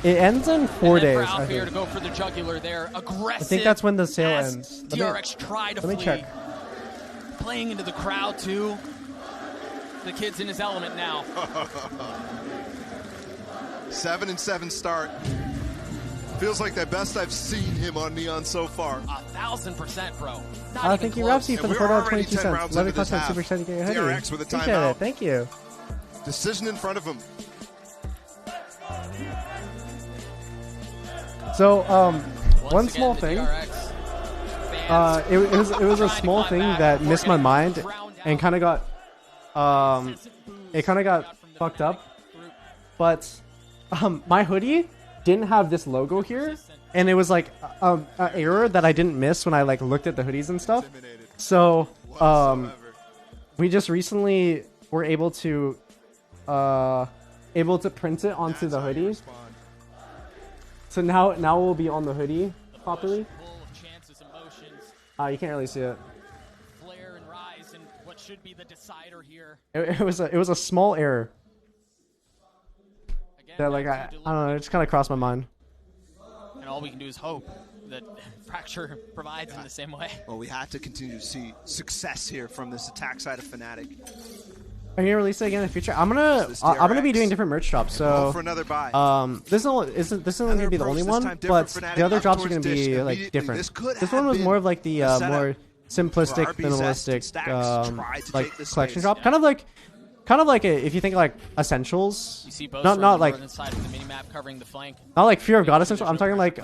It ends in 4 And then days. for I Alpier to think. go for the jugular there. Aggressive. I think that's when the sale as ends. DRX tried to let me flee. check. Playing into the crowd too. The kid's in his element now. 7-7 start. Feels like the best I've seen him on Neon so far. 1,000%, bro. Not I even think you close. Rapsy for And the we're already $4.22. 10 rounds Love into your this content. half. Super excited to get your hoodie. DRX with a Appreciate timeout. it. Thank you. Decision in front of him. So, Once one again, small the thing. DRX fans It was a trying to small climb thing back that before missed my getting mind ground and down. kind of got it kind of got fucked up. But my hoodie didn't have this logo here, and it was like an error that I didn't miss when I like looked at the hoodies and stuff. So we just recently were able to print it onto the hoodie. So now it will be on the hoodie properly. Full of chances, emotions, You can't really see it. flare and rise, and what should be the decider here. It was a small error Again, that like I don't know, it just kind of crossed my mind. and all we can do is hope that Fracture provides in the same way. Well, we had to continue to see success here from this attack side of Fnatic. Are you gonna release it again in the future? I'm gonna be doing different merch drops. Go So for another buy. this isn't gonna be the only one, but the other drops are gonna be like different. This one was more of like the more simplistic, minimalistic like collection drop, kind of like if you think like essentials, You see both not from not the like northern side of the minimap covering the flank, not like Fear of God essential. I'm talking like the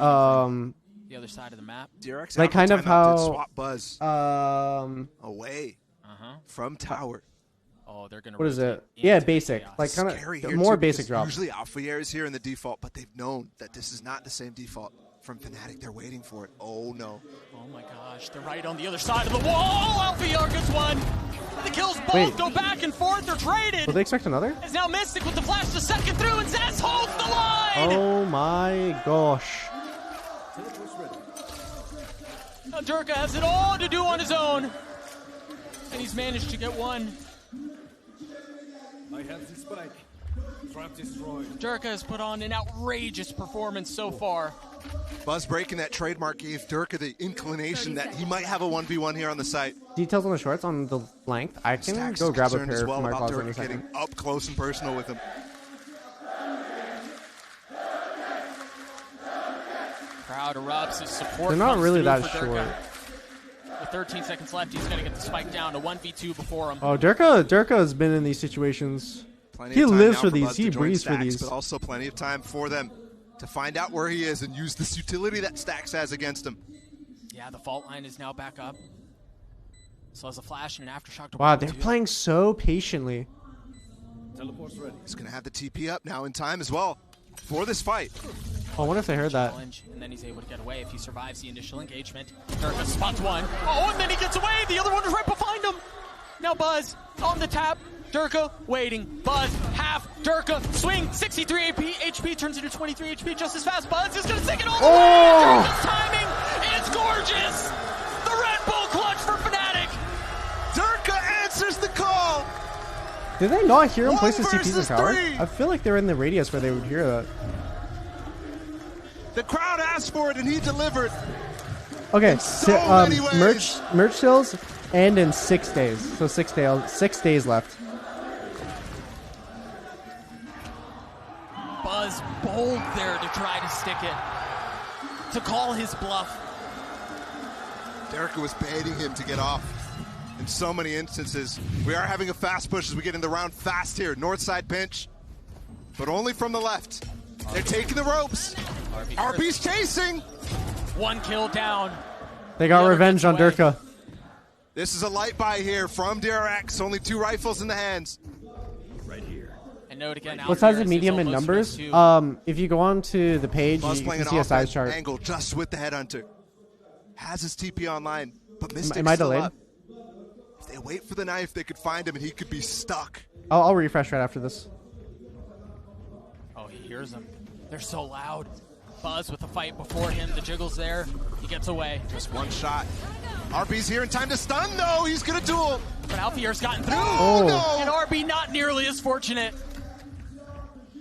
other side of the map. DRX like out kind for of timeout, how- did swap Buzz away Uh-huh. from tower. Oh, they're gonna. what is rotate it? Yeah, into basic, chaos. like kind Scary of here more too, basic because drops. Usually Alpha is here in the default, but they've known that this is not the same default from Fnatic. They're waiting for it. Oh no. Oh my gosh, they're right on the other side of the wall. Alpier gets one. The kills both Wait. go back and forth. They're traded. Will they expect another? Is now Mystic with the flash the second through, and Zaz holds the line. Oh my gosh. Now Durka has it all to do on his own, and he's managed to get one. I have the spike. Trap destroyed. Durka has put on an outrageous performance so far. Buzz breaking that trademark gave Durka the inclination that he might have a 1v1 here on the site. Details on the shorts on the length. I can Stacks go is grab a concerned as pair well from my about closet in a Durka second. getting up close and personal with him. Crowd erupts as support. They're not comes really through that for short. Durka. With 13 seconds left, he's gonna get the spike down to 1v2 before him. Oh, Durka has been in these situations. Plenty He of time lives now for for these. Buzz He to join breathes for Stacks, these. But also plenty of time for them to find out where he is and use this utility that Stacks has against him. Yeah, the fault line is now back up. So has a flash and an aftershock to Wow, work they're with, too. playing so patiently. Teleport's ready. He's going to have the TP up now in time as well for this fight. Oh, I wonder if they heard that. Challenge, and then he's able to get away if he survives the initial engagement. Durka spots one. Oh, and then he gets away. The other one is right behind him. Now Buzz on the tap. Durka waiting. Buzz half. Durka swing. 63 HP turns into 23 HP just as fast. Buzz is going to take it all the way. Durka's timing is gorgeous. The Red Bull clutch for Fnatic. Durka answers the call. Did they not hear him place his One TPs in versus tower? three. I feel like they're in the radius where they would hear that. The crowd asked for it and he delivered. Okay, so many ways. merch sales end in 6 days. So 6 days left. Buzz bold there to try to stick it, to call his bluff. Derek was baiting him to get off in so many instances. We are having a fast push as we get in the round fast here. North side pinch, but only from the left. They're taking the ropes. RB's chasing. One kill down. They got revenge on Durka. This is a light buy here from DRX. Only 2 rifles in the hands. Right here. And note again, What size is medium in numbers? If you go on to the page, Buzz you playing can an see a size offense chart. angle just with the headhunter. Has his TP online, but Mystic's Am I still delayed? up. If they wait for the knife, they could find him and he could be stuck. I'll refresh right after this. Oh, he hears them. They're so loud. Buzz with the fight before him. The jiggle's there. He gets away. Just one shot. RB's here in time to stun, though. He's going to duel. But Alfier's gotten through. Oh, no. And RB not nearly as fortunate.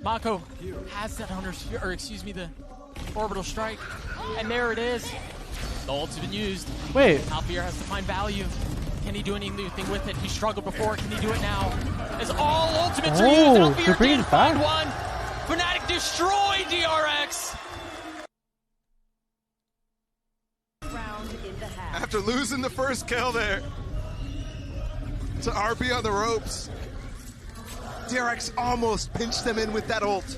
Mako has that the orbital strike. And there it is. The ult's been used. Wait. Alfier has to find value. Can he do anything with it? He struggled before. Can he do it now? As all ultimates are used, they're Alfier bringing did it find back. one. Fnatic destroyed DRX. After losing the first kill there to RB on the ropes, DRX almost pinched them in with that ult.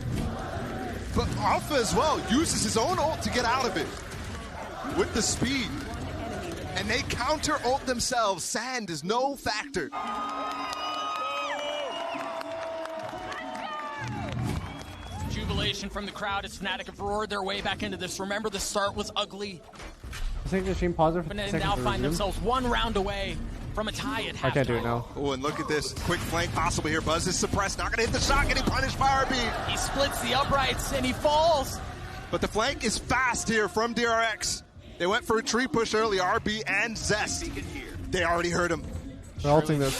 But Alpha as well uses his own ult to get out of it with the speed. And they counter ult themselves. Sand is no factor. Jubilation from the crowd as Fnatic have roared their way back into this. Remember, the start was ugly, I think the stream pause for but a they second now to find resume. themselves one round away from a tie at halftime. I can't do it now. Oh, and look at this. Quick flank possible here. Buzz is suppressed. Not going to hit the shot. Getting punished by RB. He splits the uprights and he falls. But the flank is fast here from DRX. They went for a tree push early. RB and Zest. They already heard him. They're ulting this.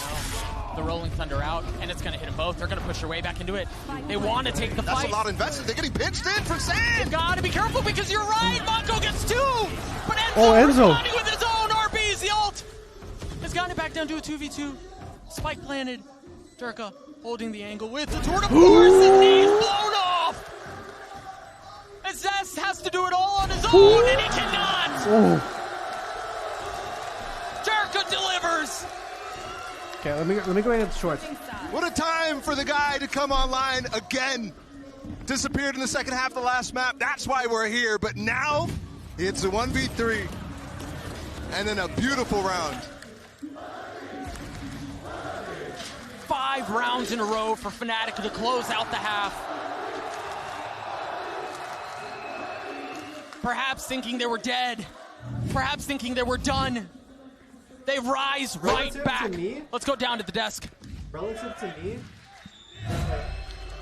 The Rolling Thunder out, and it's going to hit them both. They're going to push their way back into it. They want to take the fight. That's a lot invested. They're getting pinched in from Sand. You got to be careful because you're right. Mako gets 2. But Enzo, Enzo. responding with his own RB's the ult. Has gotten it back down to a 2v2. Spike planted. Durka holding the angle with the tour de force, and he's blown off. And Zest has to do it all on his own, and he cannot. Durka delivers. Okay, let me go into the shorts. What a time for the guy to come online again. Disappeared in the second half of the last map. That's why we're here. But now it's a 1v3. And then a beautiful round. 5 rounds in a row for Fnatic to close out the half. Perhaps thinking they were dead. Perhaps thinking they were done. They rise right back. Let's go down to the desk. Relative to me,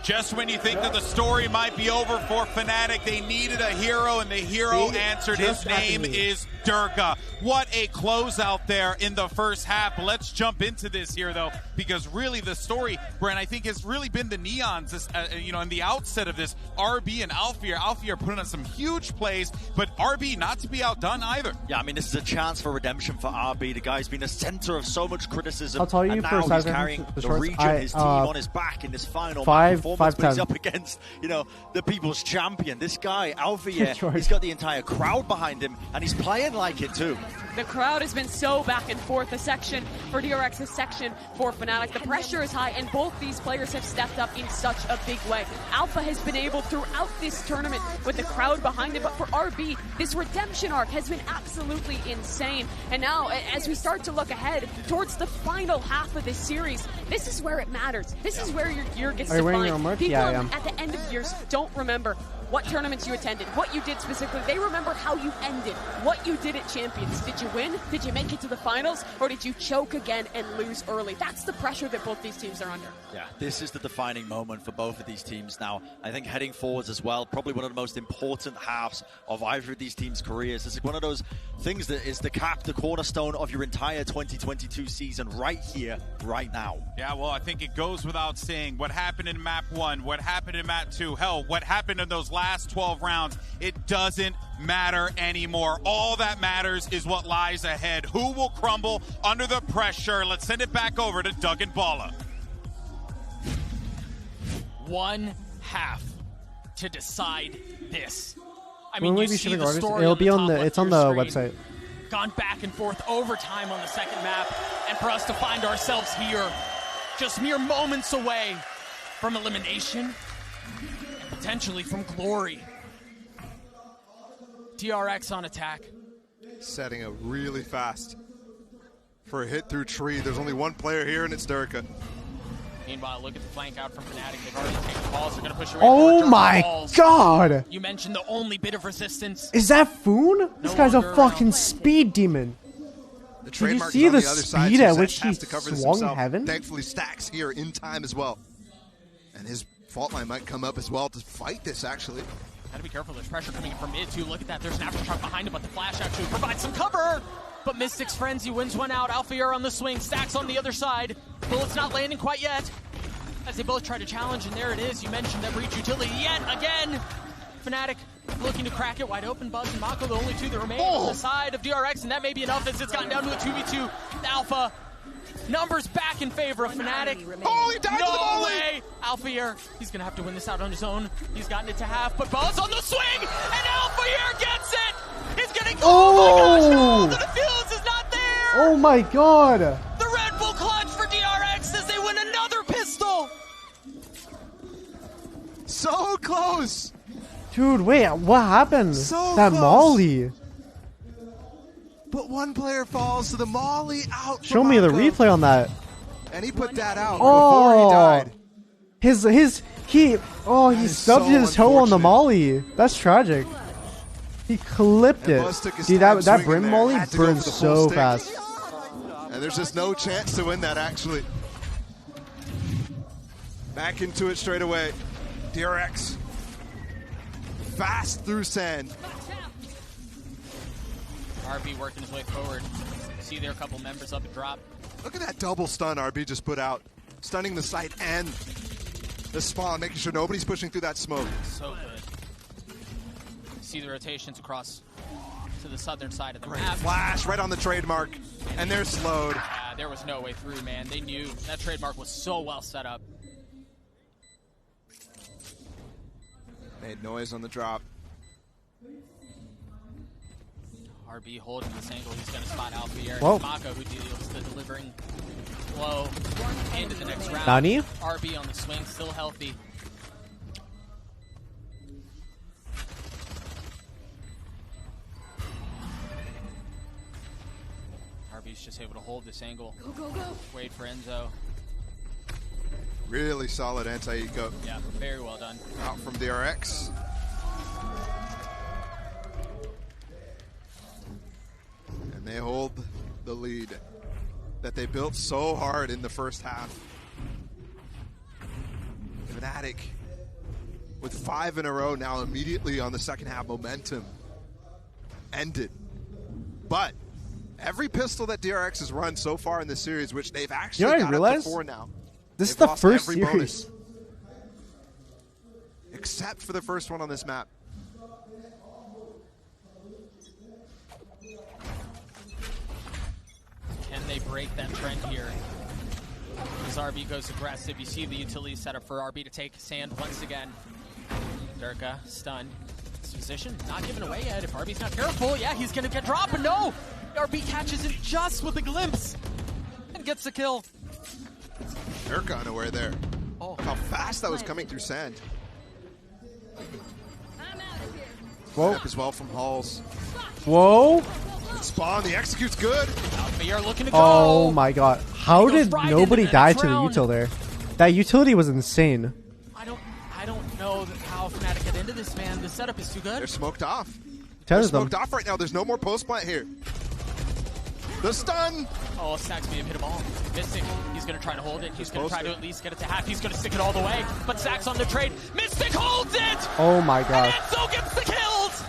Just when you think that the story might be over for Fnatic, they needed a hero, and the hero answered. His name is Durka. What a closeout there in the first half. Let's jump into this here, though, because really the story, Brent, I think has really been the Neons, in the outset of this. RB and Alfie are putting on some huge plays, but RB not to be outdone either. Yeah, I mean, this is a chance for redemption for RB. The guy's been a center of so much criticism. I'll tell you and for now size he's carrying the the shorts, region, his team on his back in this final performance. But he's 5'10". up against, the people's champion. This guy, Alfie, George. he's got the entire crowd behind him, and he's playing like it too. The crowd has been so back and forth. A section for DRX, a section for Fnatic. The pressure is high, and both these players have stepped up in such a big way. Alpha has been able throughout this tournament with the crowd behind him, but for RB, this redemption arc has been absolutely insane. And now, as we start to look ahead towards the final half of this series, this is where it matters. This is where your year gets Are you wearing your defined. merch? People Yeah, I am. at the end of years don't remember what tournaments you attended, what you did specifically. They remember how you ended, what you did at Champions. Did you win? Did you make it to the finals? Or did you choke again and lose early? That's the pressure that both these teams are under. Yeah, this is the defining moment for both of these teams now. I think heading forwards as well, probably one of the most important halves of either of these teams' careers. This is one of those things that is the cap, the cornerstone of your entire 2022 season right here, right now. Yeah, well, I think it goes without saying what happened in map 1, what happened in map 2, hell, what happened in those last 12 rounds. It doesn't matter anymore. All that matters is what lies ahead. Who will crumble under the pressure? Let's send it back over to Doug and Bala. One half to decide this. I When mean, will you we be see shipping the orders? story It'll on be the on top the. left It's on of the your screen. website. Gone back and forth overtime on the second map, and for us to find ourselves here, just mere moments away from elimination, and potentially from glory. DRX on attack. Setting up really fast for a hit through tree. There's only one player here, and it's Durka. Meanwhile, look at the flank out from Fnatic. They've already taken balls. They're going to push away. Oh my god! You mentioned the only bit of resistance. Is that Foon? This guy's a longer fucking around. speed demon. The Did you trademark see is on the the other side, speed so at Zach which he has to cover this swung himself. heaven? Thankfully, Stacks here in time as well. And his fault line might come up as well to fight this, actually. Gotta be careful. There's pressure coming in from mid, too. Look at that. There's an aftershock behind him, but the flash actually provides some cover. But Mystic's Frenzy wins one out. Alphair on the swing. Stacks on the other side. Bullets not landing quite yet. As they both try to challenge, and there it is. You mentioned that breach utility yet again. Fnatic looking to crack it wide open. Buzz and Mako, the only two that remain on the side of DRX, and that may be enough as it's gotten down to a 2v2. Alpha numbers back in favor of Fnatic. Oh, he died to the No volley! way! Alphair, he's gonna have to win this out on his own. He's gotten it to half, but Buzz on the swing, and Alphair gets it! He's gonna go. Oh my gosh, the defuse is not there! Oh my god! The Red Bull clutch for DRX as they win another pistol! So close! Dude, wait, what happened? So that close. Molly. But one player falls to the Molly out. Show me the replay on that. And he put that out Oh, before he died. he is stubbed so his toe on the unfortunate. Molly. That's tragic. He clipped And it. Buzz took his Dude, time that swinging brim there. Molly Had to go burns for the full so stick. fast. And there's just no chance to win that, actually. Back into it straight away. DRX. Fast through sand. RB working his way forward. See there a couple members up and drop. Look at that double stun RB just put out. Stunning the site and the spawn, making sure nobody's pushing through that smoke. So good. See the rotations across to the southern side of the Great map. flash right on the trademark. And they're slowed. There was no way through, man. They knew that trademark was so well set up. Made noise on the drop. RB holding this angle. He's going to spot Alphair. Whoa. It's Mako who deals the delivering blow into the next round. Nani? RB on the swing, still healthy. RB's just able to hold this angle. Go, go, go. Wait for Enzo. Really solid anti-eco. Yeah, very well done. Out from DRX. And they hold the lead that they built so hard in the first half. Fnatic with 5 in a row now immediately on the second half momentum ended. But every pistol that DRX has run so far in this series, which they've actually You know what I got up realized? to 4 now. This is They've the lost first every bonus. series. Except for the first one on this map. Can they break that trend here? As RB goes aggressive, you see the utility setup for RB to take sand once again. Durka stunned. His position not given away yet. If RB's not careful, yeah, he's gonna get dropped, but no! RB catches it just with a glimpse and gets the kill. Durka unaware there. Oh, How fast that was coming through sand. Whoa. Up as well from Halls. Whoa. Spawn, the execute's good. Alphair looking to go. Oh my god. How He goes did right nobody into the die next to the round. util there? That utility was insane. I don't know how Fnatic get into this, man. The setup is too They're good. smoked off. Tell They're them. smoked off right now. There's no more post plant here. The stun. Oh, Stacks may have hit him all. Mystic, he's going to try to hold it. He's going to try to posted. at least get it to half. He's going to stick it all the way. But Stacks on the trade. Mystic holds it! Oh my And god. Enzo gets the kills!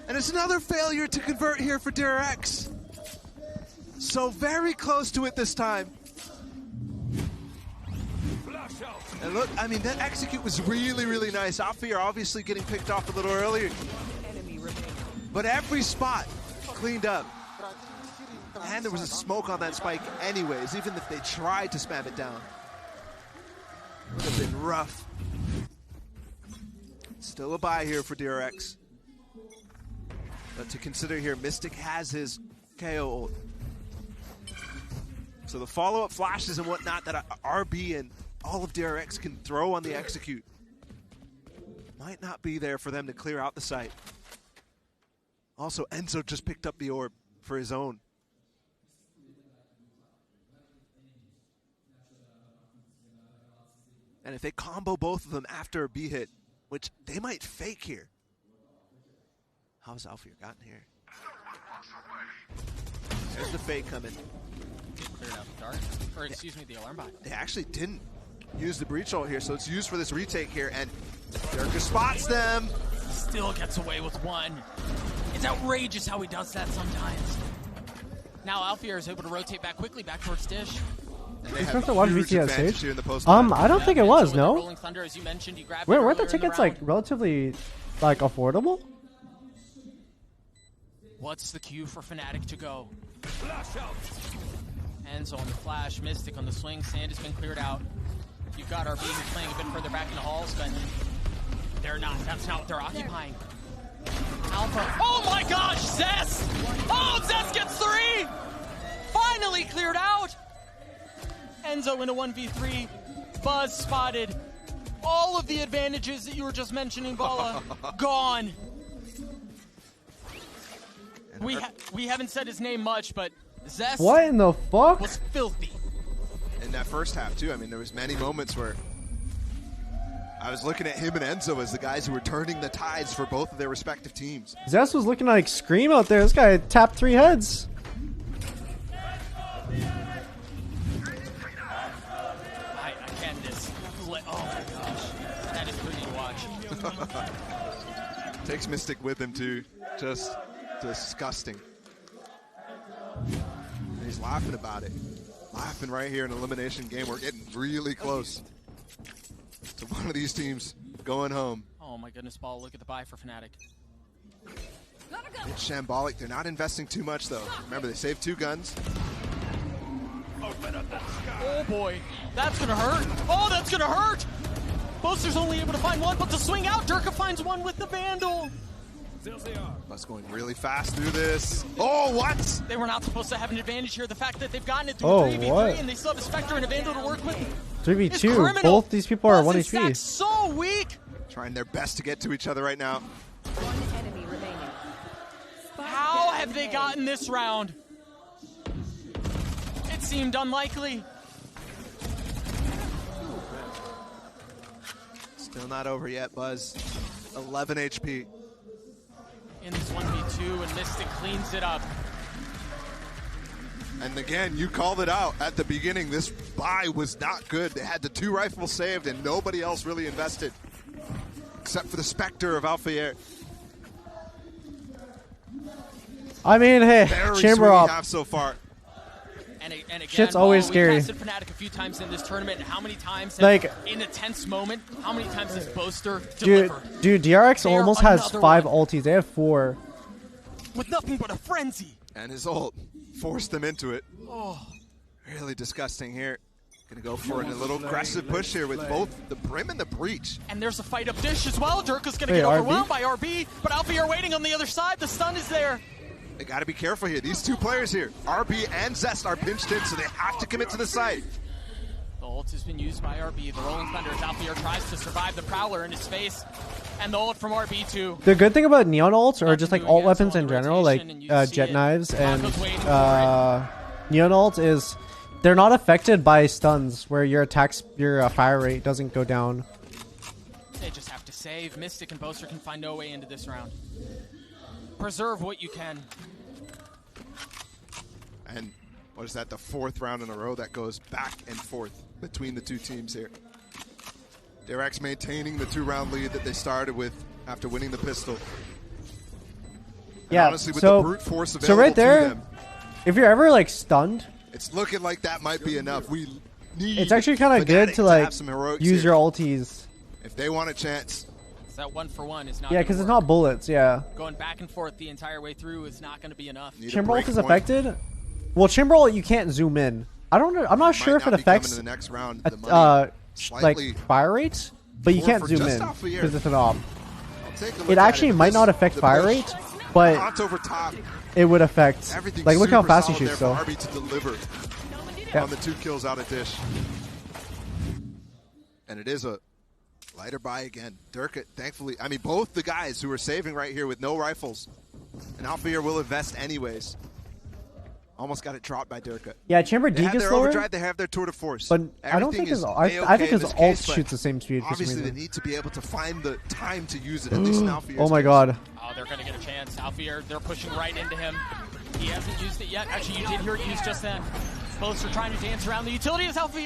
And it's another failure to convert here for DRX. So very close to it this time. And look, I mean, that execute was really, really nice. Alphair obviously getting picked off a little earlier. But every spot cleaned up. And there was a smoke on that spike anyways, even if they tried to spam it down. Would have been rough. Still a bye here for DRX. But to consider here, Mystic has his KO ult. So the follow-up flashes and whatnot that RB and all of DRX can throw on the execute might not be there for them to clear out the site. Also, Enzo just picked up the orb for his own. And if they combo both of them after a B hit, which they might fake here. How's Alfir gotten here? There's the fake coming. Cleared out the dart. Or excuse me, the alarm bot. They actually didn't use the breach ult here, so it's used for this retake here, and Durka spots them. Still gets away with one. It's outrageous how he does that sometimes. Now Alfir is able to rotate back quickly back towards Dish. He's supposed to watch VCS stage. Here in the post I don't think it was, no? Rolling Thunder, as you mentioned, you grabbed Wait, it weren't the earlier in tickets round. like relatively like affordable? What's the cue for Fnatic to go? Enzo on the flash, Mystic on the swing, Sand has been cleared out. You've got RB who's playing a bit further back in the halls, but they're not. That's not what they're occupying. Alpha. Oh my gosh, Zest! Oh, Zest gets 3! Finally cleared out! Enzo in a 1v3. Buzz spotted. All of the advantages that you were just mentioning, Bala, gone. We haven't said his name much, but Zest What in the fuck? was filthy. In that first half, too. I mean, there was many moments where I was looking at him and Enzo as the guys who were turning the tides for both of their respective teams. Zest was looking like Scream out there. This guy tapped 3 heads. I can't this. Oh my gosh. That is pretty to watch. Takes Mystic with him, too. Just disgusting. And he's laughing about it. Laughing right here in an elimination game. We're getting really close to one of these teams going home. Oh my goodness, Ball. Look at the buy for Fnatic. It's shambolic. They're not investing too much, though. Remember, they saved 2 guns. Oh boy, that's gonna hurt. Oh, that's gonna hurt. Boaster's only able to find one, but to swing out, Durka finds one with the Vandal. Bus going really fast through this. Oh, what? They were not supposed to have an advantage here. The fact that they've gotten it to Oh, a 3v3 what? and they still have a Spectre and a Vandal to work with. 3v2. Both these people are 1 HP. That's so weak. Trying their best to get to each other right now. One enemy remaining. How have they gotten this round? It seemed unlikely. Still not over yet, Buzz. 11 HP. In this 1v2, and Mystic cleans it up. And again, you called it out at the beginning. This buy was not good. They had the 2 rifles saved, and nobody else really invested. Except for the Spectre of Alfier. I mean, hey, Very chamber sweet up. half so far. And again, Shit's always Ball, scary. We've casted Fnatic a few times in this tournament. And how many times, Like- in a tense moment, how many times has Boaster Dude, delivered? DRX They are almost has another 5 one. ultis. They have 4. With nothing but a frenzy. And his ult forced them into it. Oh, Really disgusting here. Gonna go for a little aggressive push here with both the Brim and the Breach. and there's a fight up Dish as well. Durka's going to Hey, get RB? overwhelmed by RB, but Alfie waiting on the other side. The stun is there. They gotta be careful here. These 2 players here, RB and Zest, are pinched in, so they have to commit to the site. The ult has been used by RB. The Rolling Thunder as Alfie tries to survive the Prowler in his face. And the ult from RB too. The good thing about neon ults, or just like doing alt it, weapons so on in the general, like rotation, and you see jet it. knives and Monko's waiting for neon ults, is they're not affected by stuns, where your fire rate doesn't go down. They just have to save. Mystic and Boaster can find no way into this round. Preserve what you can. And what is that, the 4th round in a row that goes back and forth between the 2 teams here. DRX maintaining the 2-round lead that they started with after winning the pistol. And Yeah, honestly, with so the brute force available right to there, them, if you're ever like stunned, it's looking like that might be enough. We need it's actually kind of Fnatic good to like have some heroics use here your ultis. if they want a chance. So that 1-for-1 is not Yeah, gonna because it's work. not bullets. Yeah, Going back and forth the entire way through is not going to be enough. Need a chamber ult break is point. affected. Well, chamber ult you can't zoom in. I don't know. I'm not sure Might if it not be coming affects in the next round. The money. Slightly fire rates, but you can't for zoom just in off the air. because it's an op. Take a look It at actually but might this- not affect the fire push, rate, but Hot over top. it would affect. Everything Like, look how super fast he solid shoots there though. for RB to deliver Yeah. on the 2 kills out of Dish. And it is a lighter buy again. Durka, thankfully, I mean, both the guys who are saving right here with no rifles. And Alphair will invest anyways. Almost got it dropped by Durka. Yeah, Chamber They have D gets their lower, overdrive, they have their tour de force. but I don't think his I think his ult shoots the same speed for some Obviously, they reason. need to be able to find the time to use it, at least in Alphair's Oh my case. god. Oh, they're going to get a chance. Alphair, they're pushing right into him. He hasn't used it yet. Actually, you did hear it used just then. Both are trying to dance around the utility as Alphair